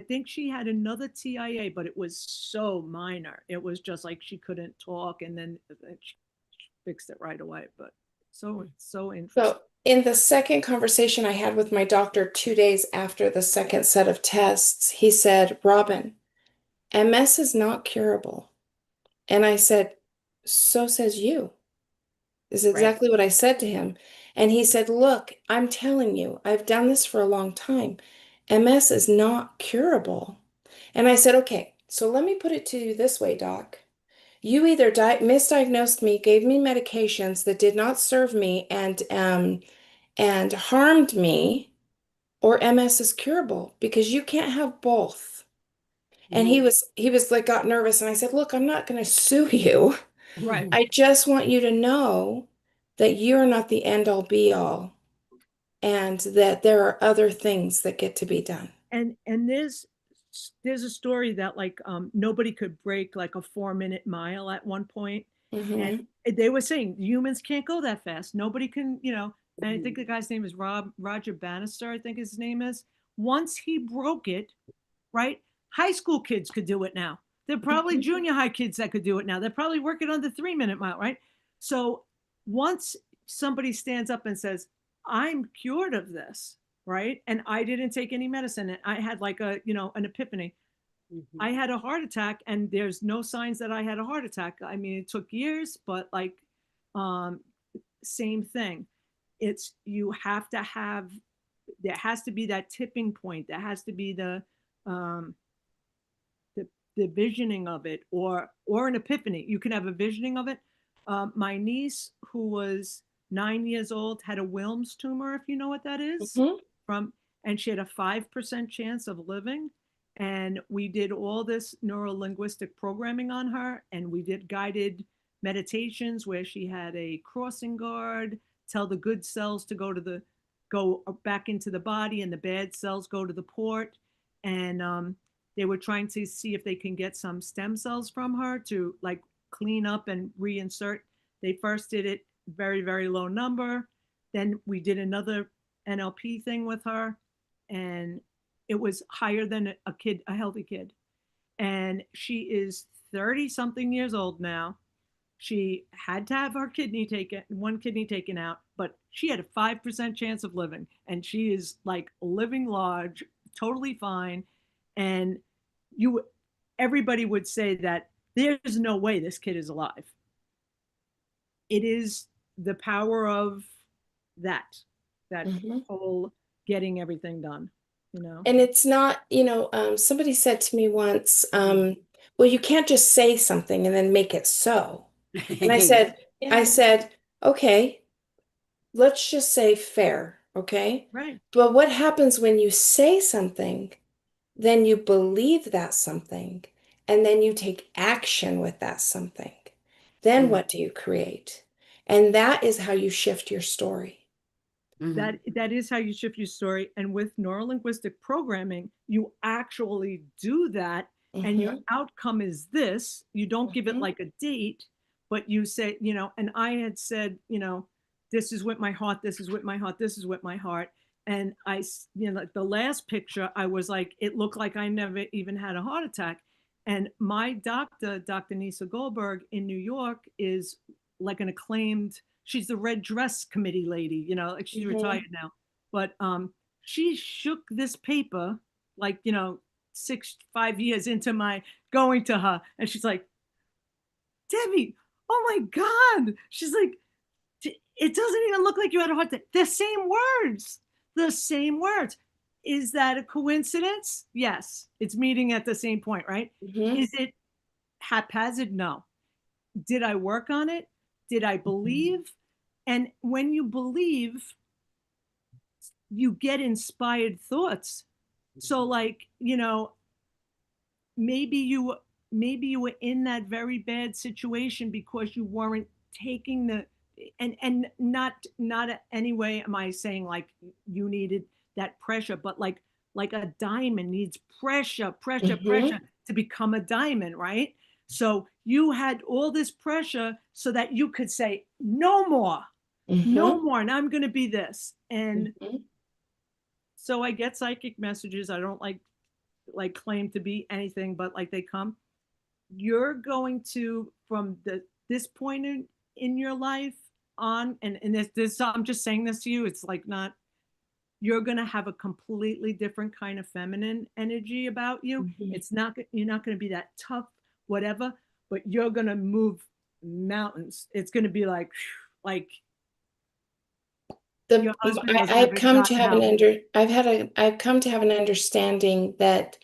think she had another TIA, but it was so minor. It was just like she couldn't talk, and then she fixed it right away. But so interesting. So, in the second conversation I had with my doctor 2 days after the second set of tests, he said, Robin, MS is not curable. And I said, so says you. This is Right. exactly what I said to him. And he said, look, I'm telling you, I've done this for a long time. MS is not curable. And I said, okay, so let me put it to you this way, doc. You either misdiagnosed me, gave me medications that did not serve me and harmed me, or MS is curable because you can't have both. And he was like got nervous and I said, "Look, I'm not going to sue you. Right. I just want you to know that you're not the end all be all and that there are other things that get to be done." And there's a story that like nobody could break like a 4 minute mile at one point. And Hmm. they were saying humans can't go that fast, nobody can, and I think the guy's name is Roger Bannister, I think his name is. Once he broke it, right, high school kids could do it now. They're probably junior high kids that could do it now. They're probably working on the 3 minute mile, right? So once somebody stands up and says, I'm cured of this, right? And I didn't take any medicine. And I had like an epiphany. I had a heart attack, and there's no signs that I had a heart attack. I mean, it took years, but like, um, same thing. It's, you have to have, there has to be that tipping point. There has to be um, the the visioning of it, or an epiphany. You can have a visioning of it. My niece, who was 9 years old, had a Wilms tumor, if you know what that is, Hmm. from, and she had a 5% chance of living. And we did all this neurolinguistic programming on her, and we did guided meditations where she had a crossing guard, tell the good cells to go back into the body, and the bad cells go to the port. And they were trying to see if they can get some stem cells from her to like clean up and reinsert. They first did it very, very low number. Then we did another NLP thing with her, and it was higher than a healthy kid. And she is 30 something years old now. She had to have her one kidney taken out, but she had a 5% chance of living. And she is like living large, totally fine. And you, everybody would say that there's no way this kid is alive. It is the power of that, that Hmm. whole getting everything done. And it's not, somebody said to me once, well, you can't just say something and then make it so. And I said, I Yeah. said, okay, let's just say fair, okay? Right. But what happens when you say something, then you believe that something, and then you take action with that something? Then Mhm. what do you create? And that is how you shift your story. Mhm. That is how you shift your story. And with neurolinguistic programming, you actually do that, and your Hmm. outcome is this. You don't give it Hmm. like a date, but you say, and I had said, this is with my heart, this is with my heart, this is with my heart. And like the last picture, I was like, it looked like I never even had a heart attack. And my doctor, Dr. Nisa Goldberg in New York, is like an acclaimed, she's the red dress committee lady, like she's Hmm. retired now. But she shook this paper like, 5 years into my going to her. And she's like, Debbie, oh my God. She's like, it doesn't even look like you had a heart attack. The same words, the same words. Is that a coincidence? Yes. It's meeting at the same point, right? Mhm. Is it haphazard? No. Did I work on it? Did I believe? And when you believe, you get inspired thoughts. So like, maybe you maybe you were in that very bad situation because you weren't taking the, and not anyway am I saying like you needed that pressure, but like a diamond needs pressure, pressure, pressure Mhm. to become a diamond, right? So you had all this pressure so that you could say no more, no Mhm. more, and I'm going to be this. And Mhm. so I get psychic messages. I don't like claim to be anything, but like they come. You're going to, from this point in your life on, and this I'm just saying this to you, it's like not, you're going to have a completely different kind of feminine energy about you. Mhm. It's not, you're not going to be that tough whatever, but you're going to move mountains. It's going to be like your husband doesn't have I've a come shot to in have hell. I've come to have an understanding that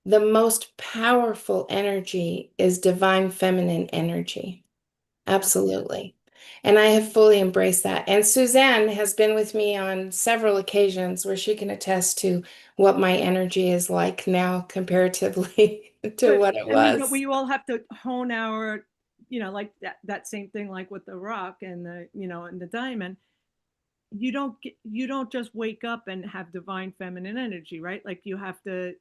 the most powerful energy is divine feminine energy. Absolutely. And I have fully embraced that. And Suzanne has been with me on several occasions where she can attest to what my energy is like now comparatively to Good. what it I mean, but was. we all have to hone our, like that same thing, like with the rock and and the diamond. You don't just wake up and have divine feminine energy, right? Like you have to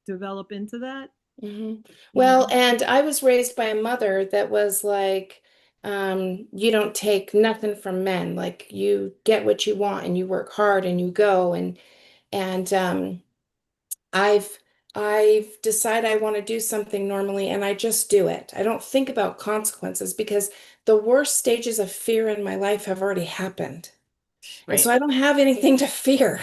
develop into that. Hmm. You know, Well, and I was raised by a mother that was like, you don't take nothing from men. Like you get what you want and you work hard and you go and I've I've decided I want to do something normally and I just do it. I don't think about consequences because the worst stages of fear in my life have already happened. And so Right. I don't have anything to fear.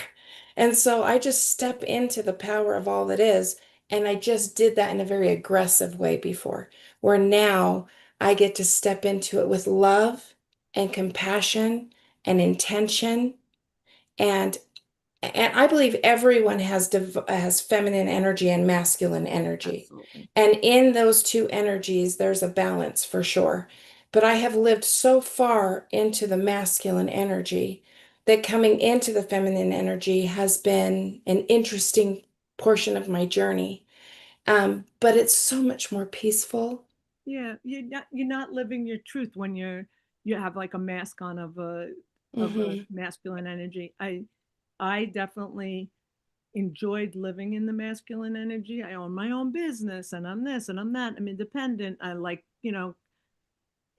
And so I just step into the power of all that is. And I just did that in a very aggressive way before, where now I get to step into it with love and compassion and intention. And and I believe everyone has feminine energy and masculine energy. Absolutely. And in those two energies, there's a balance for sure. But I have lived so far into the masculine energy that coming into the feminine energy has been an interesting portion of my journey. But it's so much more peaceful. yeah, you're not living your truth when you have like a mask on of a Hmm. masculine energy. I definitely enjoyed living in the masculine energy. I own my own business and I'm this and I'm that. I'm independent. I like,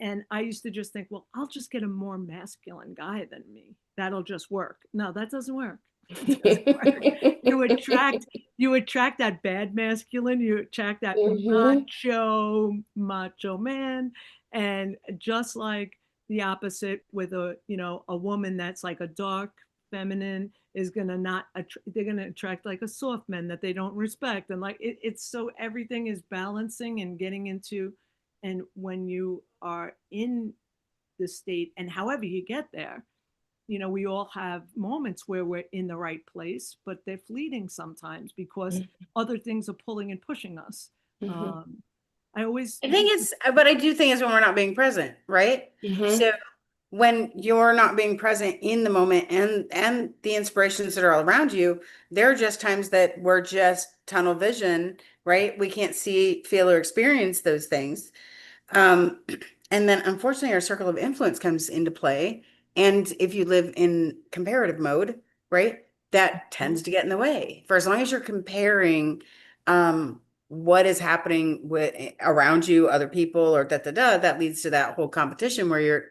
and I used to just think, well, I'll just get a more masculine guy than me. That'll just work. No, that doesn't work. It doesn't work. You attract you attract that bad masculine, you attract that Hmm. macho man, and just like the opposite with a woman that's like a dark feminine is gonna not they're gonna attract like a soft man that they don't respect, and like it's so everything is balancing and getting into, and when you are in the state and however you get there, we all have moments where we're in the right place, but they're fleeting sometimes because other things are pulling and pushing us. Hmm. um I always I think used to, it's, but I do think it's when we're not being present, right? Hmm. So when you're not being present in the moment and the inspirations that are all around you, there are just times that we're just tunnel vision, right? We can't see, feel, or experience those things. Um, and then unfortunately, our circle of influence comes into play. And if you live in comparative mode, right, that tends to get in the way. For as long as you're comparing what is happening with around you, other people, or da da da, that leads to that whole competition where you're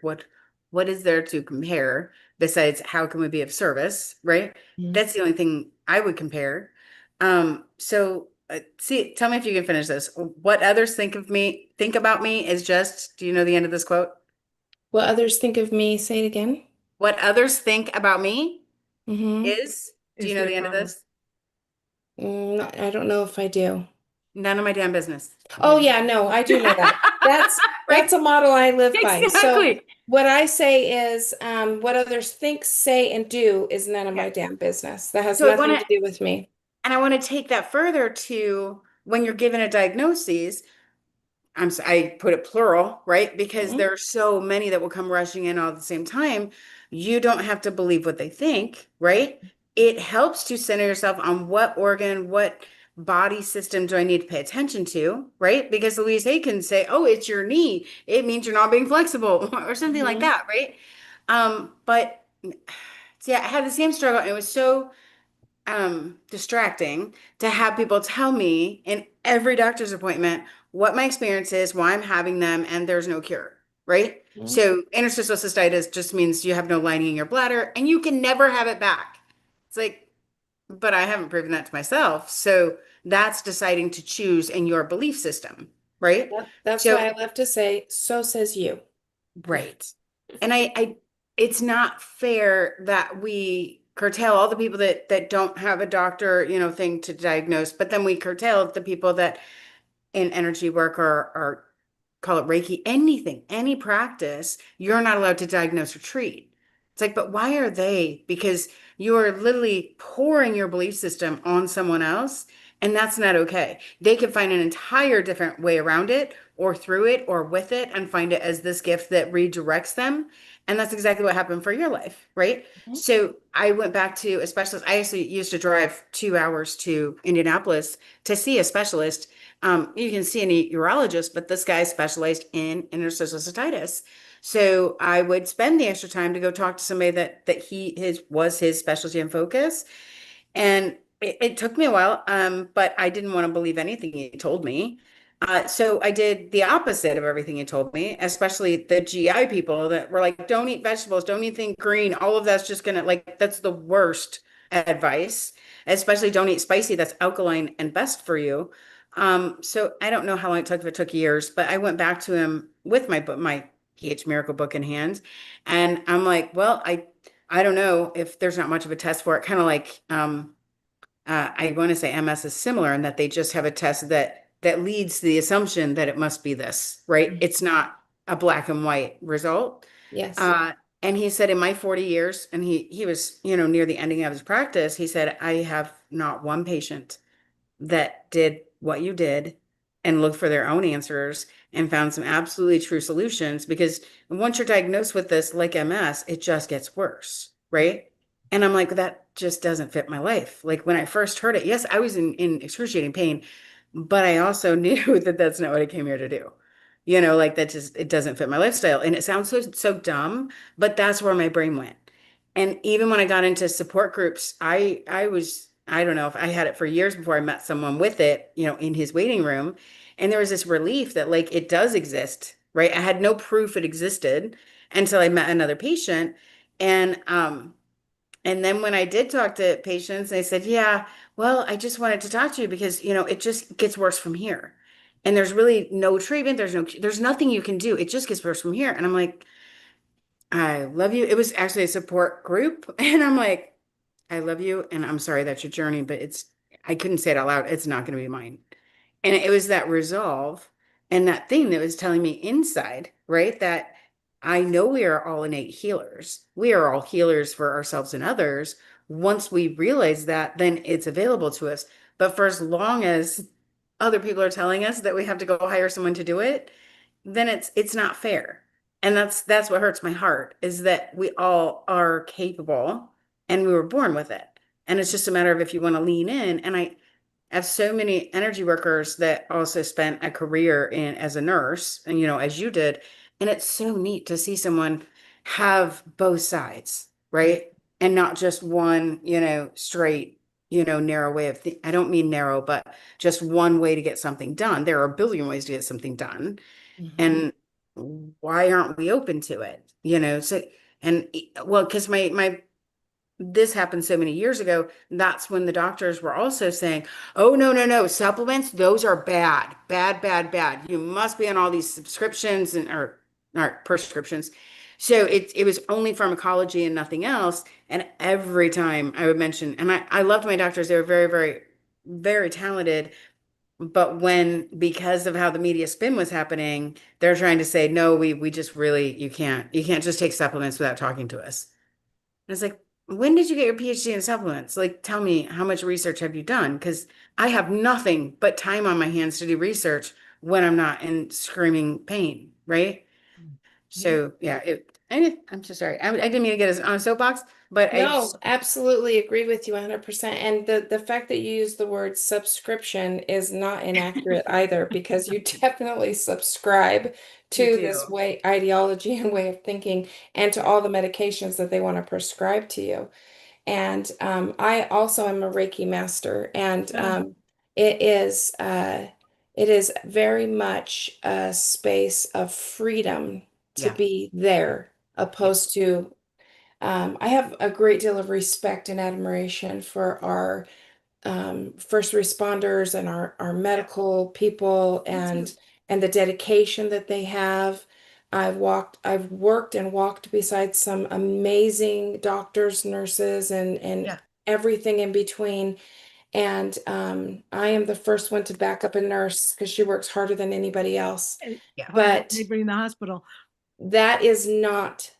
what is there to compare besides how can we be of service, right? That's the only thing I would compare. See, tell me if you can finish this. What others think about me is just, do you know the end of this quote? What others think of me, say it again. What others think about me Hmm. do you is know their the end of problem. this? I don't know if I do. None of my damn business. Oh yeah, no, I do know that. That's Right? a model I live by. So Exactly. What I say is, what others think, say, and do is none of Yeah. my damn business. That has So I want nothing to, to do with me. and I want to take that further to when you're given a diagnosis. I put it plural, right? Because Mhm. there are so many that will come rushing in all at the same time. You don't have to believe what they think, right? It helps to center yourself on what organ, what body system do I need to pay attention to, right? Because Louise Hay can say, "Oh, it's your knee. It means you're not being flexible," or something like Mhm. that, right? But yeah, I had the same struggle. And it was so distracting to have people tell me in every doctor's appointment what my experience is, why I'm having them, and there's no cure, right? Mhm. So interstitial cystitis just means you have no lining in your bladder and you can never have it back. It's like, but I haven't proven that to myself. So that's deciding to choose in your belief system, right? That's So why I love to say, so says you. right. And it's not fair that we curtail all the people that don't have a doctor, thing to diagnose, but then we curtail the people that in energy work or call it Reiki, anything, any practice, you're not allowed to diagnose or treat. It's like, but why are they? Because you are literally pouring your belief system on someone else, and that's not okay. They can find an entire different way around it, or through it, or with it, and find it as this gift that redirects them. And that's exactly what happened for your life, right? Mhm. So I went back to a specialist. I actually used to drive 2 hours to Indianapolis to see a specialist. You can see any urologist, but this guy specialized in interstitial cystitis. So I would spend the extra time to go talk to somebody that he his was his specialty and focus. And it took me a while, but I didn't want to believe anything he told me. So I did the opposite of everything he told me, especially the GI people that were like, don't eat vegetables, don't eat anything green. All of that's just gonna like that's the worst advice. Especially don't eat spicy, that's alkaline and best for you. So I don't know how long it took, if it took years, but I went back to him with my book, my pH Miracle book in hand. And I'm like, well, I don't know if there's not much of a test for it. Kind of like I want to say MS is similar in that they just have a test that leads to the assumption that it must be this, right? Mhm. It's not a black and white result. Yes. Uh, and he said in my 40 years, and he was, near the ending of his practice, he said, I have not one patient that did what you did and looked for their own answers and found some absolutely true solutions because once you're diagnosed with this like MS, it just gets worse, right? And I'm like, that just doesn't fit my life. Like when I first heard it, yes, I was in excruciating pain, but I also knew that that's not what I came here to do. Like that just it doesn't fit my lifestyle. And it sounds so dumb, but that's where my brain went. And even when I got into support groups, I don't know if I had it for years before I met someone with it, in his waiting room. And there was this relief that like it does exist, right? I had no proof it existed until I met another patient. And then when I did talk to patients, they said, yeah, well, I just wanted to talk to you because, it just gets worse from here. And there's really no treatment. There's nothing you can do. It just gets worse from here. And I'm like, I love you. It was actually a support group. And I'm like, I love you. And I'm sorry that's your journey, but I couldn't say it out loud. It's not going to be mine. And it was that resolve and that thing that was telling me inside, right? That I know we are all innate healers. We are all healers for ourselves and others. Once we realize that, then it's available to us. But for as long as other people are telling us that we have to go hire someone to do it, then it's not fair. And that's what hurts my heart is that we all are capable and we were born with it. And it's just a matter of if you want to lean in. And I have so many energy workers that also spent a career in as a nurse, and as you did. And it's so neat to see someone have both sides, right? And not just one, straight, narrow way of I don't mean narrow, but just one way to get something done. There are a billion ways to get something done. Mhm. And why aren't we open to it? So and well, because my this happened so many years ago. That's when the doctors were also saying, oh, no, no, no, supplements, those are bad, bad, bad, bad. You must be on all these subscriptions or prescriptions. So it was only pharmacology and nothing else. And every time I would mention, and I loved my doctors, they were very, very, very talented. But because of how the media spin was happening, they're trying to say, no, we just really, you can't just take supplements without talking to us. And it's like, when did you get your PhD in supplements? Like, tell me, how much research have you done? Because I have nothing but time on my hands to do research when I'm not in screaming pain, right? Yeah. So yeah, I'm so sorry. I didn't mean to get us on a soapbox, but I No, just, absolutely agree with you 100%. And the fact that you use the word subscription is not inaccurate either, because you definitely subscribe you to this do. way ideology and way of thinking and to Yeah. all the medications that they want to prescribe to you. And I also am a Reiki master, and Yeah. it is it is very much a space of freedom to Yeah. be there, Yeah. opposed to I have a great deal of respect and admiration for our first responders and our Yeah. medical people, Me and too. the dedication that they have. I've worked and walked beside some amazing doctors, nurses, and Yeah. everything in between. And I am the first one to back up a nurse because she works harder than anybody else. Yeah. Harder than But anybody in the hospital. that is not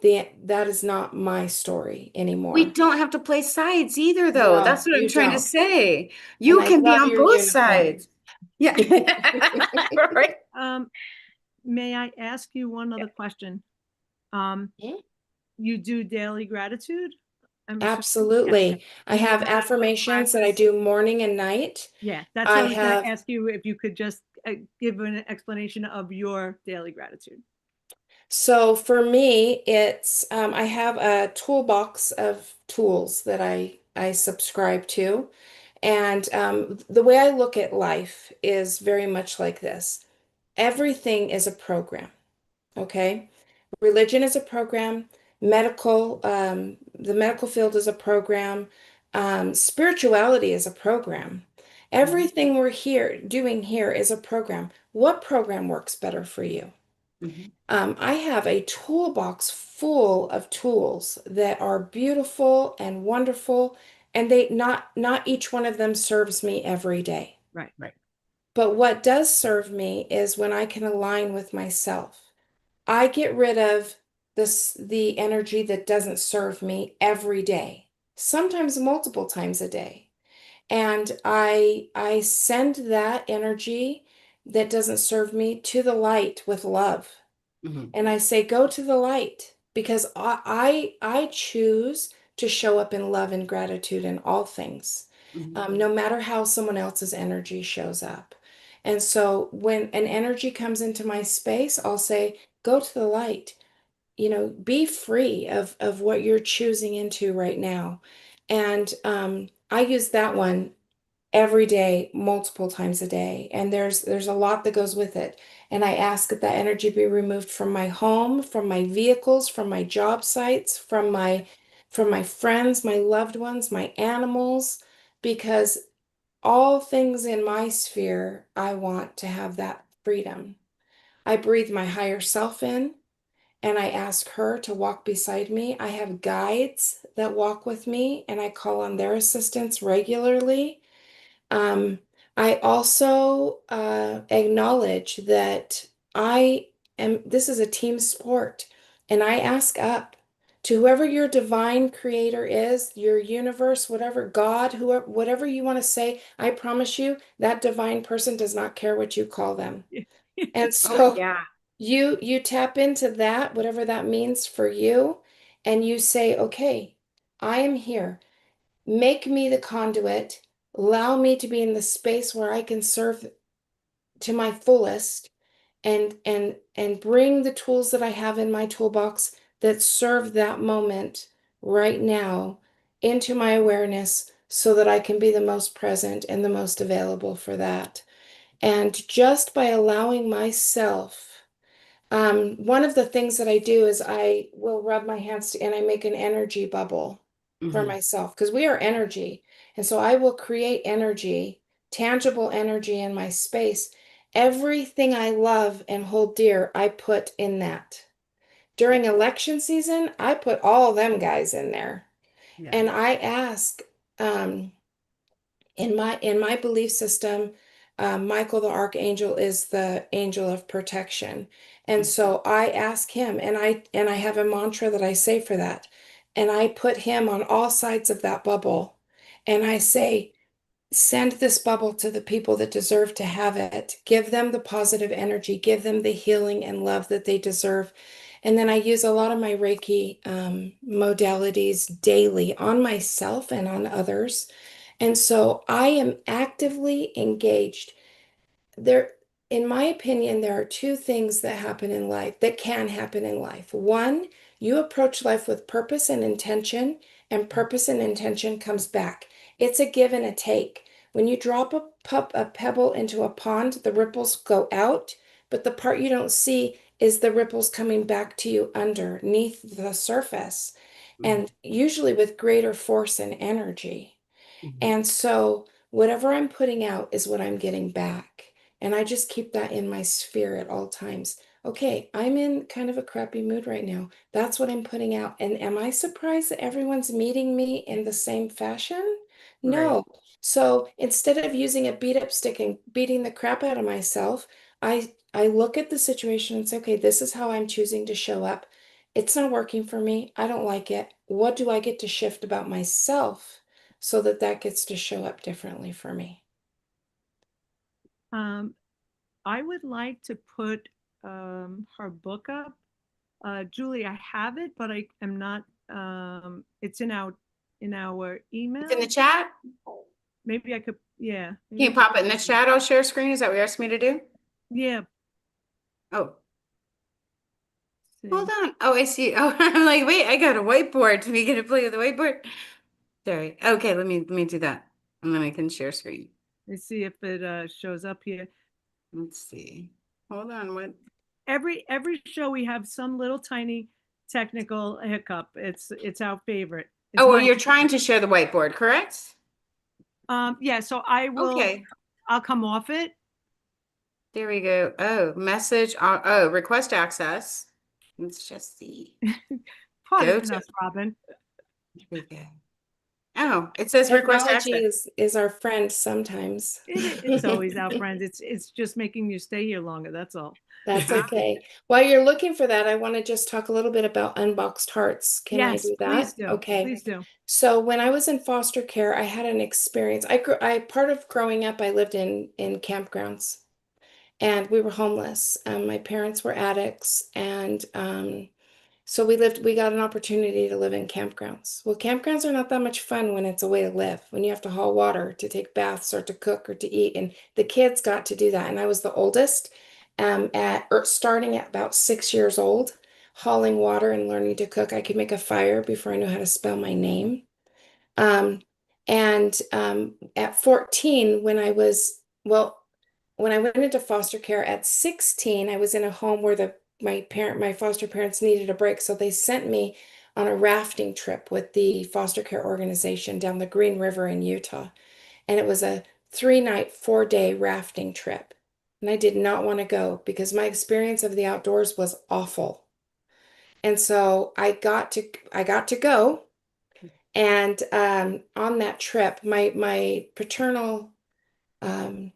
that is not my story We anymore. don't have to play sides either, though. That's No, what I'm you trying to don't. say. And You I can be love on your both uniform. sides. Yeah. Right. Um, may I ask you one Yeah. other question? Um, Yeah, you do daily gratitude, I'm assuming? Yeah, yeah. absolutely. I Do you have have a affirmations that I practice? do morning and night. Yeah, that's I what I was going to have, ask you, if you could just give an explanation of your daily gratitude. so for me, it's I have a toolbox of tools that I subscribe to. And the way I look at life is very much like this. Everything is a program, okay? Religion is a program, the medical field is a program, spirituality is a program. Mhm. Everything we're here doing here is a program. What program works better for you? Mhm. I have a toolbox full of tools that are beautiful and wonderful, and they not each one of them serves me every day. Right. Right. But what does serve me is when I can align with myself. I get rid of the energy that doesn't serve me every day, sometimes multiple times a day. And I send that energy that doesn't serve me to the light with love. Mhm. And I say, go to the light, because I choose to show up in love and gratitude in all things, Mhm. no matter how someone else's energy shows up. And so when an energy comes into my space, I'll say, go to the light. Be free of what you're choosing into right now. And I use that one every day, multiple times a day. And there's a lot that goes with it. And I ask that that energy be removed from my home, from my vehicles, from my job sites, from my friends, my loved ones, my animals, because all things in my sphere, I want to have that freedom. I breathe my higher self in, and I ask her to walk beside me. I have guides that walk with me, and I call on their assistance regularly. um, I also acknowledge that this is a team sport, and I ask up to whoever your divine creator is, your universe, whatever God, whoever, whatever you want to say. I promise you that divine person does not care what you call them. And Oh, so yeah. you tap into that, whatever that means for you, and you say, okay, I am here. Make me the conduit. Allow me to be in the space where I can serve to my fullest, and bring the tools that I have in my toolbox that serve that moment right now into my awareness, so that I can be the most present and the most available for that. And just by allowing myself, one of the things that I do is I will rub my hands and I make an energy bubble for Mhm. myself, because we are energy. And so I will create energy, tangible energy in my space. Everything I love and hold dear, I put in that. Yeah. During election season, I put all them guys in there. Yeah. And I ask, in my belief system, Michael the archangel is the angel of protection. And so I ask him, and I have a mantra that I say for that. And I put him on all sides of that bubble. And I say, send this bubble to the people that deserve to have it. Give them the positive energy, give them the healing and love that they deserve. And then I use a lot of my Reiki modalities daily on myself and on others. And so I am actively engaged. There, in my opinion, there are two things that happen in life that can happen in life. One, you approach life with purpose and purpose and intention comes back. It's a give and a take. When you drop a pebble into a pond, the ripples go out, but the part you don't see is the ripples coming back to you underneath the surface, and usually with greater force and energy. And so whatever I'm putting out is what I'm getting back. And I just keep that in my sphere at all times. Okay, I'm in kind of a crappy mood right now. That's what I'm putting out. And am I surprised that everyone's meeting me in the same fashion? Right. No. So instead of using a beat up stick and beating the crap out of myself, I look at the situation and say, okay, this is how I'm choosing to show up. It's not working for me. I don't like it. What do I get to shift about myself so that that gets to show up differently for me? Um, I would like to put her book up. Julie, I have it, but I am not. It's in our It's in the email. chat. Maybe I could. Yeah. Can Maybe I you could pop put it in the chat? I'll share screen. Is that what you asked me to do? Yeah. Oh, hold See. on. Oh, I see. Oh, I'm like, wait, I got a whiteboard. We get to play with the whiteboard. Sorry. Okay, let me do that. And then I can share screen. Let's see if it shows up here. Let's see. Hold on. What? Every show we have some little tiny technical hiccup. It's our favorite. It's Oh, well, my you're trying favorite. to share the whiteboard, correct? Yeah, so I will Okay. I'll come off it. There we go. Oh, message. Oh, request access. Let's just see. Go Pardon to. us, Robin. Here we go. Oh, it says request Technology access. is our friend sometimes. It's always our friends. It's just making you stay here longer. That's all. That's okay. While you're looking for that, I want to just talk a little bit about unboxed hearts. Can I Yes, do please that? do. Okay. Please do. So when I was in foster care, I had an experience. I part of growing up, I lived in campgrounds and we were homeless. My parents were addicts, and so we got an opportunity to live in campgrounds. Well, campgrounds are not that much fun when it's a way to live, when you have to haul water to take baths or to cook or to eat. And the kids got to do that. And I was the oldest, starting at about 6 years old, hauling water and learning to cook. I could make a fire before I knew how to spell my name. Um, and at 14, when I went into foster care at 16, I was in a home where my foster parents needed a break, so they sent me on a rafting trip with the foster care organization down the Green River in Utah. And it was a 3 night, 4 day rafting trip. And I did not want to go because my experience of the outdoors was awful. And so I got to go. And on that trip, my paternal um,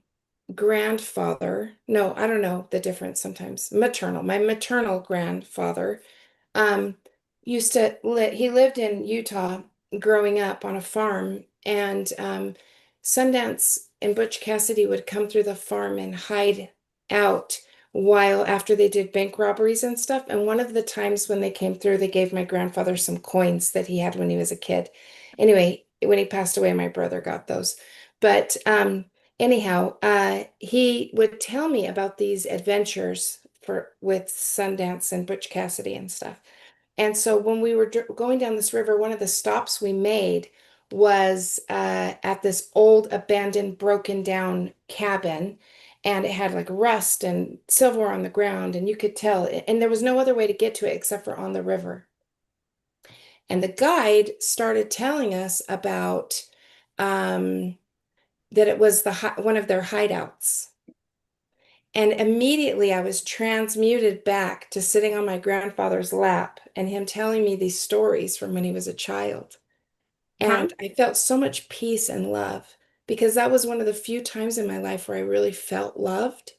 grandfather, no, I don't know the difference sometimes. My maternal grandfather um, he lived in Utah growing up on a farm, and Sundance and Butch Cassidy would come through the farm and hide out while after they did bank robberies and stuff. And one of the times when they came through, they gave my grandfather some coins that he had when he was a kid. Anyway, when he passed away, my brother got those. But anyhow, he would tell me about these adventures with Sundance and Butch Cassidy and stuff. And so when we were going down this river, one of the stops we made was at this old, abandoned, broken down cabin. And it had like rust and silverware on the ground, and you could tell. And there was no other way to get to it except for on the river. And the guide started telling us about that it was one of their hideouts. And immediately I was transmuted back to sitting on my grandfather's lap and him telling me these stories from when he was a child. Huh? And I felt so much peace and love. because that was one of the few times in my life where I really felt loved.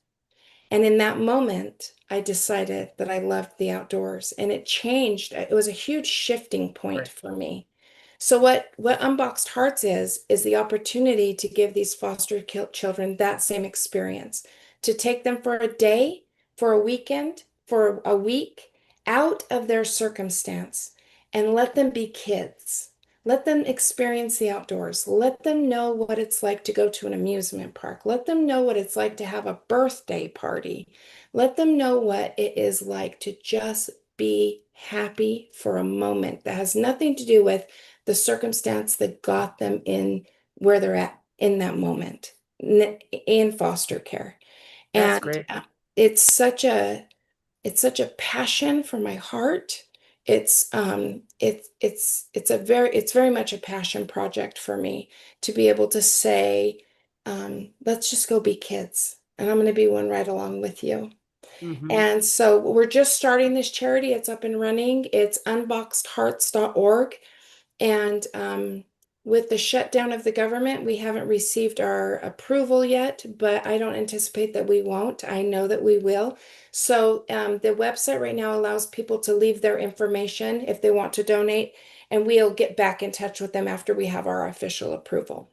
And in that moment, I decided that I loved the outdoors, and it changed. It was a huge shifting point Right. for me. So what Unboxed Hearts is the opportunity to give these children that same experience, to take them for a day, for a weekend, for a week out of their circumstance and let them be kids. Let them experience the outdoors. Let them know what it's like to go to an amusement park. Let them know what it's like to have a birthday party. Let them know what it is like to just be happy for a moment that has nothing to do with the circumstance that got them in where they're at in that moment in foster care. That's And great. it's such a passion for my heart. It's very much a passion project for me to be able to say, let's just go be kids. And I'm going to be one right along with you. Mhm. And so we're just starting this charity. It's up and running. It's unboxedhearts.org. And with the shutdown of the government, we haven't received our approval yet, but I don't anticipate that we won't. I know that we will. So the website right now allows people to leave their information if they want to donate, and we'll get back in touch with them after we have our official approval.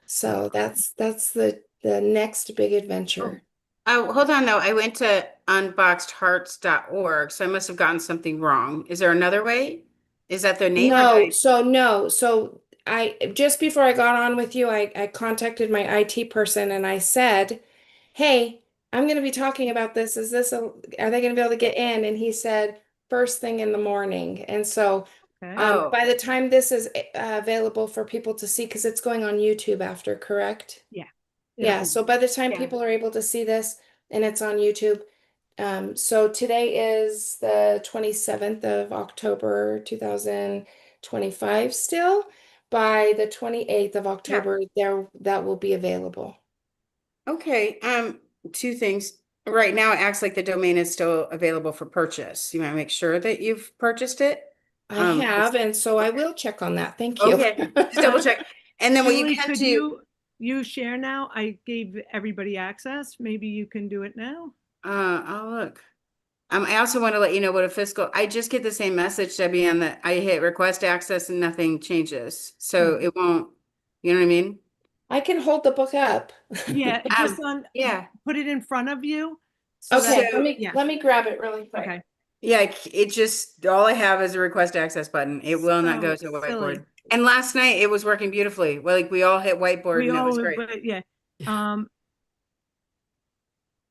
So that's the next big Oh, adventure. oh, hold on though. I went to unboxedhearts.org, so I must have gotten something wrong. Is there another way? Is that their name or did No, I? so no. So I just before I got on with you, I contacted my IT person and I said, "Hey, I'm going to be talking about this. Are they going to be able to get in?" And he said, "First thing in the morning." And so Okay. Oh, by the time this is available for people to see, because it's going on YouTube after, correct? Yeah. It'll Yeah, be. so by the time yeah. people are able to see this and it's on YouTube, so today is the 27th of October, 2025 still. By the 28th of Yeah. October, that will be available. Okay. Two things. Right now, it acts like the domain is still available for purchase. You want to make sure that you've purchased it. I have, and so I Okay. will check on that. Thank you. Okay. Just double check. And then what you Julie, can could do, you share now? I gave everybody access. Maybe you can do it now. I'll look. I also want to let you know what a fiscal, I just get the same message, Debbie, on that I hit request access and nothing changes. So Hmm. it won't, you know what I mean? I can hold the book up. Yeah, just on Yeah. put it in front of you so that Okay, So yeah. let me grab it really quick. Okay. yeah, it just, all I have is a request access button. It will not go So to a silly. whiteboard. And last night it was working beautifully. Well, like we all hit whiteboard We and it was all great. but yeah. Um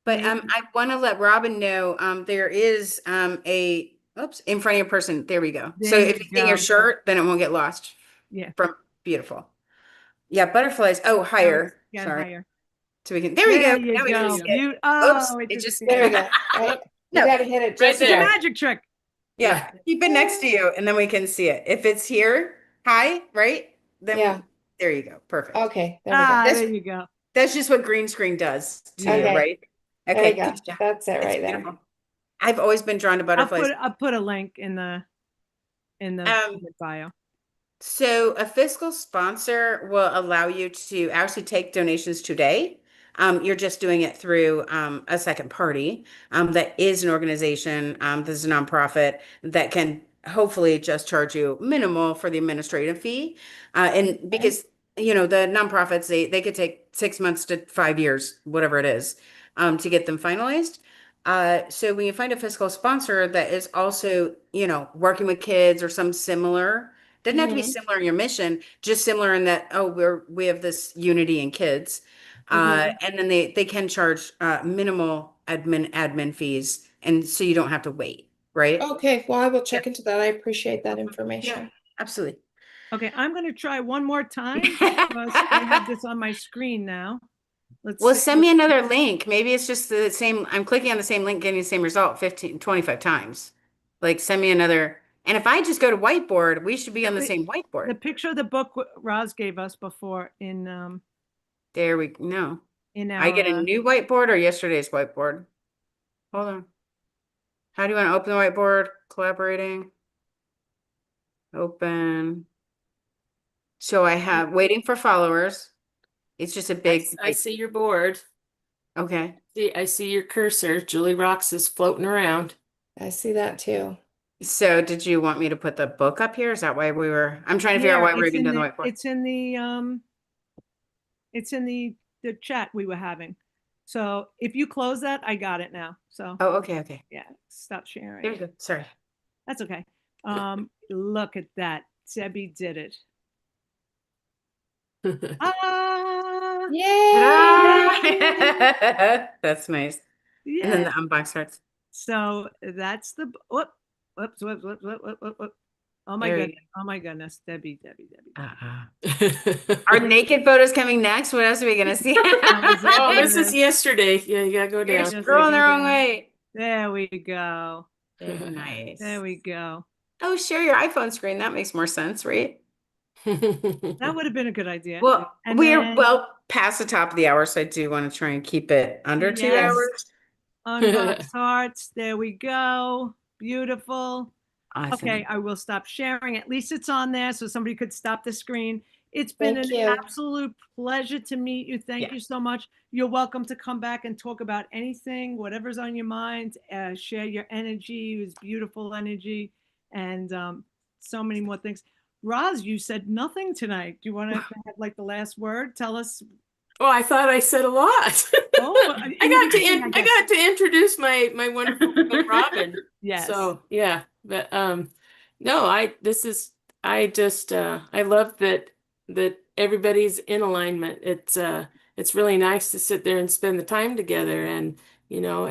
But maybe I want to let Robin know there is a oops in front of your person. There we go. So there if you it's in your go. shirt, then it won't get lost Yeah. from beautiful. Yeah, butterflies. Oh, Now it's higher. again Sorry. higher. So we can, there we There go. you Now we can go. see it. Oh, Oops, it it just, There we disappeared. go. Right? You no, got to hit it right just It's a there. right. magic trick. Yeah, keep it next to you and then we can see it. If it's here, high, right? Yeah. Then there you go. Perfect. Okay, there we go. Ah, That's there you go. that's just what green screen does to you, Yeah. Okay, right? there we Okay, go. good job. That's it It's right there. beautiful. I've always been drawn to butterflies. I'll put a link in Um, the bio. So a fiscal sponsor will allow you to actually take donations today. You're just doing it through a second party that is an organization, this is a nonprofit that can hopefully just charge you minimal for the administrative fee. And Okay. because, the nonprofits, they could take 6 months to 5 years, whatever it is, to get them finalized. So when you find a fiscal sponsor that is also, working with kids or some similar, doesn't have to be Hmm. similar in your mission, just similar in that, oh, we have this unity in kids. Hmm. And then they can charge minimal admin fees, and so you don't have to wait, right? Okay, well, I will Yeah. check into that. I appreciate that Yeah, information. absolutely. Okay, I'm going to try one more time because I have this on my screen now. Let's Well, see. send me another link. Maybe it's just the same. I'm clicking on the same link, getting the same result 25 times. Like send me another. And if I just go to whiteboard, we should be on the same The whiteboard. picture of the book Roz gave us before There we no. in I get a our new whiteboard or yesterday's whiteboard. Hold on. How do you want to open the whiteboard? Collaborating. Open. So I have waiting for followers. It's just a big, I see your board. okay. I see your cursor. Julie Rocks is floating around. I see that too. So did you want me to put the book up here? Is that why I'm trying to figure out why we're even doing the whiteboard. It's in the chat we were having. So if you close that, I got it now. So Oh, okay. yeah, stop sharing. There you go. Sorry. That's okay. Look at that. Debbie did it. Ah, Yay! That's nice. yeah. And then the unbox starts. So that's the whoops. Oh my There you goodness. Oh my goodness. Debbie. Are naked photos coming next? What else are we gonna see? Oh, this is yesterday. Yeah, you gotta go You're down. scrolling the wrong way. There we go. Very nice. There we go. Oh, share your iPhone screen. That makes more sense, right? That would have been a good idea. Well, And we're then- well past the top of the hour, so I do want to try and keep it under 2 Yes. hours. Unbox hearts. There we go. Beautiful. Awesome. Okay, I will stop sharing. At least it's on there so somebody could stop the screen. It's been Thank an you. absolute pleasure to meet you. Thank you so much. You're welcome to come back and talk about anything, whatever's on your mind. Share your energy. It was beautiful energy and so many more things. Roz, you said nothing tonight. Do you want to have like the last word? Tell us. Oh, I thought I said a lot. Oh, I got to introduce my wonderful friend Robin. Yes. So yeah, but no, I love that everybody's in alignment. It's really nice to sit there and spend the time together, and you know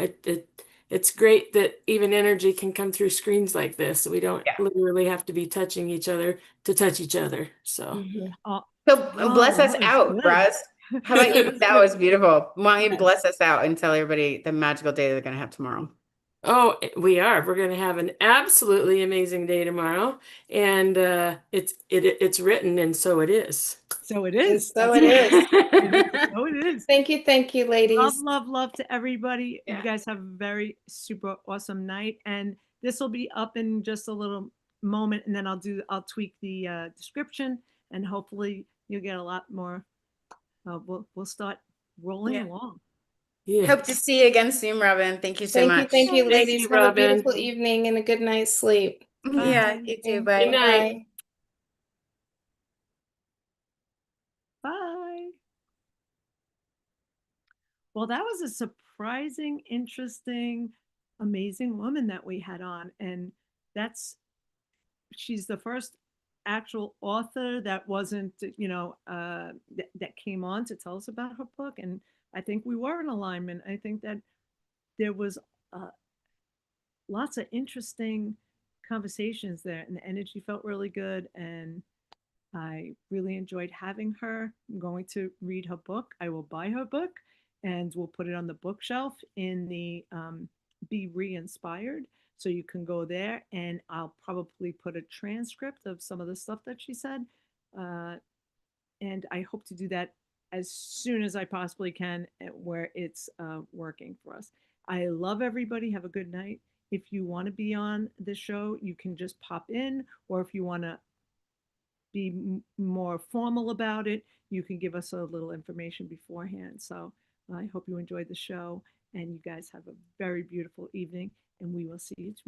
it's great that even energy can come through screens like this. So we don't literally have to be touching each other to touch each other. So So bless us out, good. Roz. How about you? That was beautiful. Why don't you bless us out and tell everybody the magical day they're going to have tomorrow? Oh, we are. We're going to have an absolutely amazing day tomorrow, and it's written, and so it is. So it is. So it is. So it is. Thank you, ladies. Love to everybody. You guys have a very super awesome night, and this will be up in just a little moment, and then I'll tweak the description, and hopefully you'll get a lot more. We'll start rolling along. Yeah. Hope to see you again soon, Robin. Thank you so much. Thank you, ladies. Thank you, Have a Robin. beautiful evening and a good night's sleep. Yeah, you too. Bye. Good night. Bye. Well, that was a surprising, interesting, amazing woman that we had on. And she's the first actual author that wasn't, that came on to tell us about her book. And I think we were in alignment. I think that there was lots of interesting conversations there, and the energy felt really good. And I really enjoyed having her. I'm going to read her book. I will buy her book and we'll put it on the bookshelf in the Be ReInspired. So you can go there, and I'll probably put a transcript of some of the stuff that she said. And I hope to do that as soon as I possibly can, where it's working for us. I love everybody. Have a good night. If you want to be on the show, you can just pop in, or if you want to be more formal about it, you can give us a little information beforehand. So I hope you enjoyed the show, and you guys have a very beautiful evening, and we will see you tomorrow.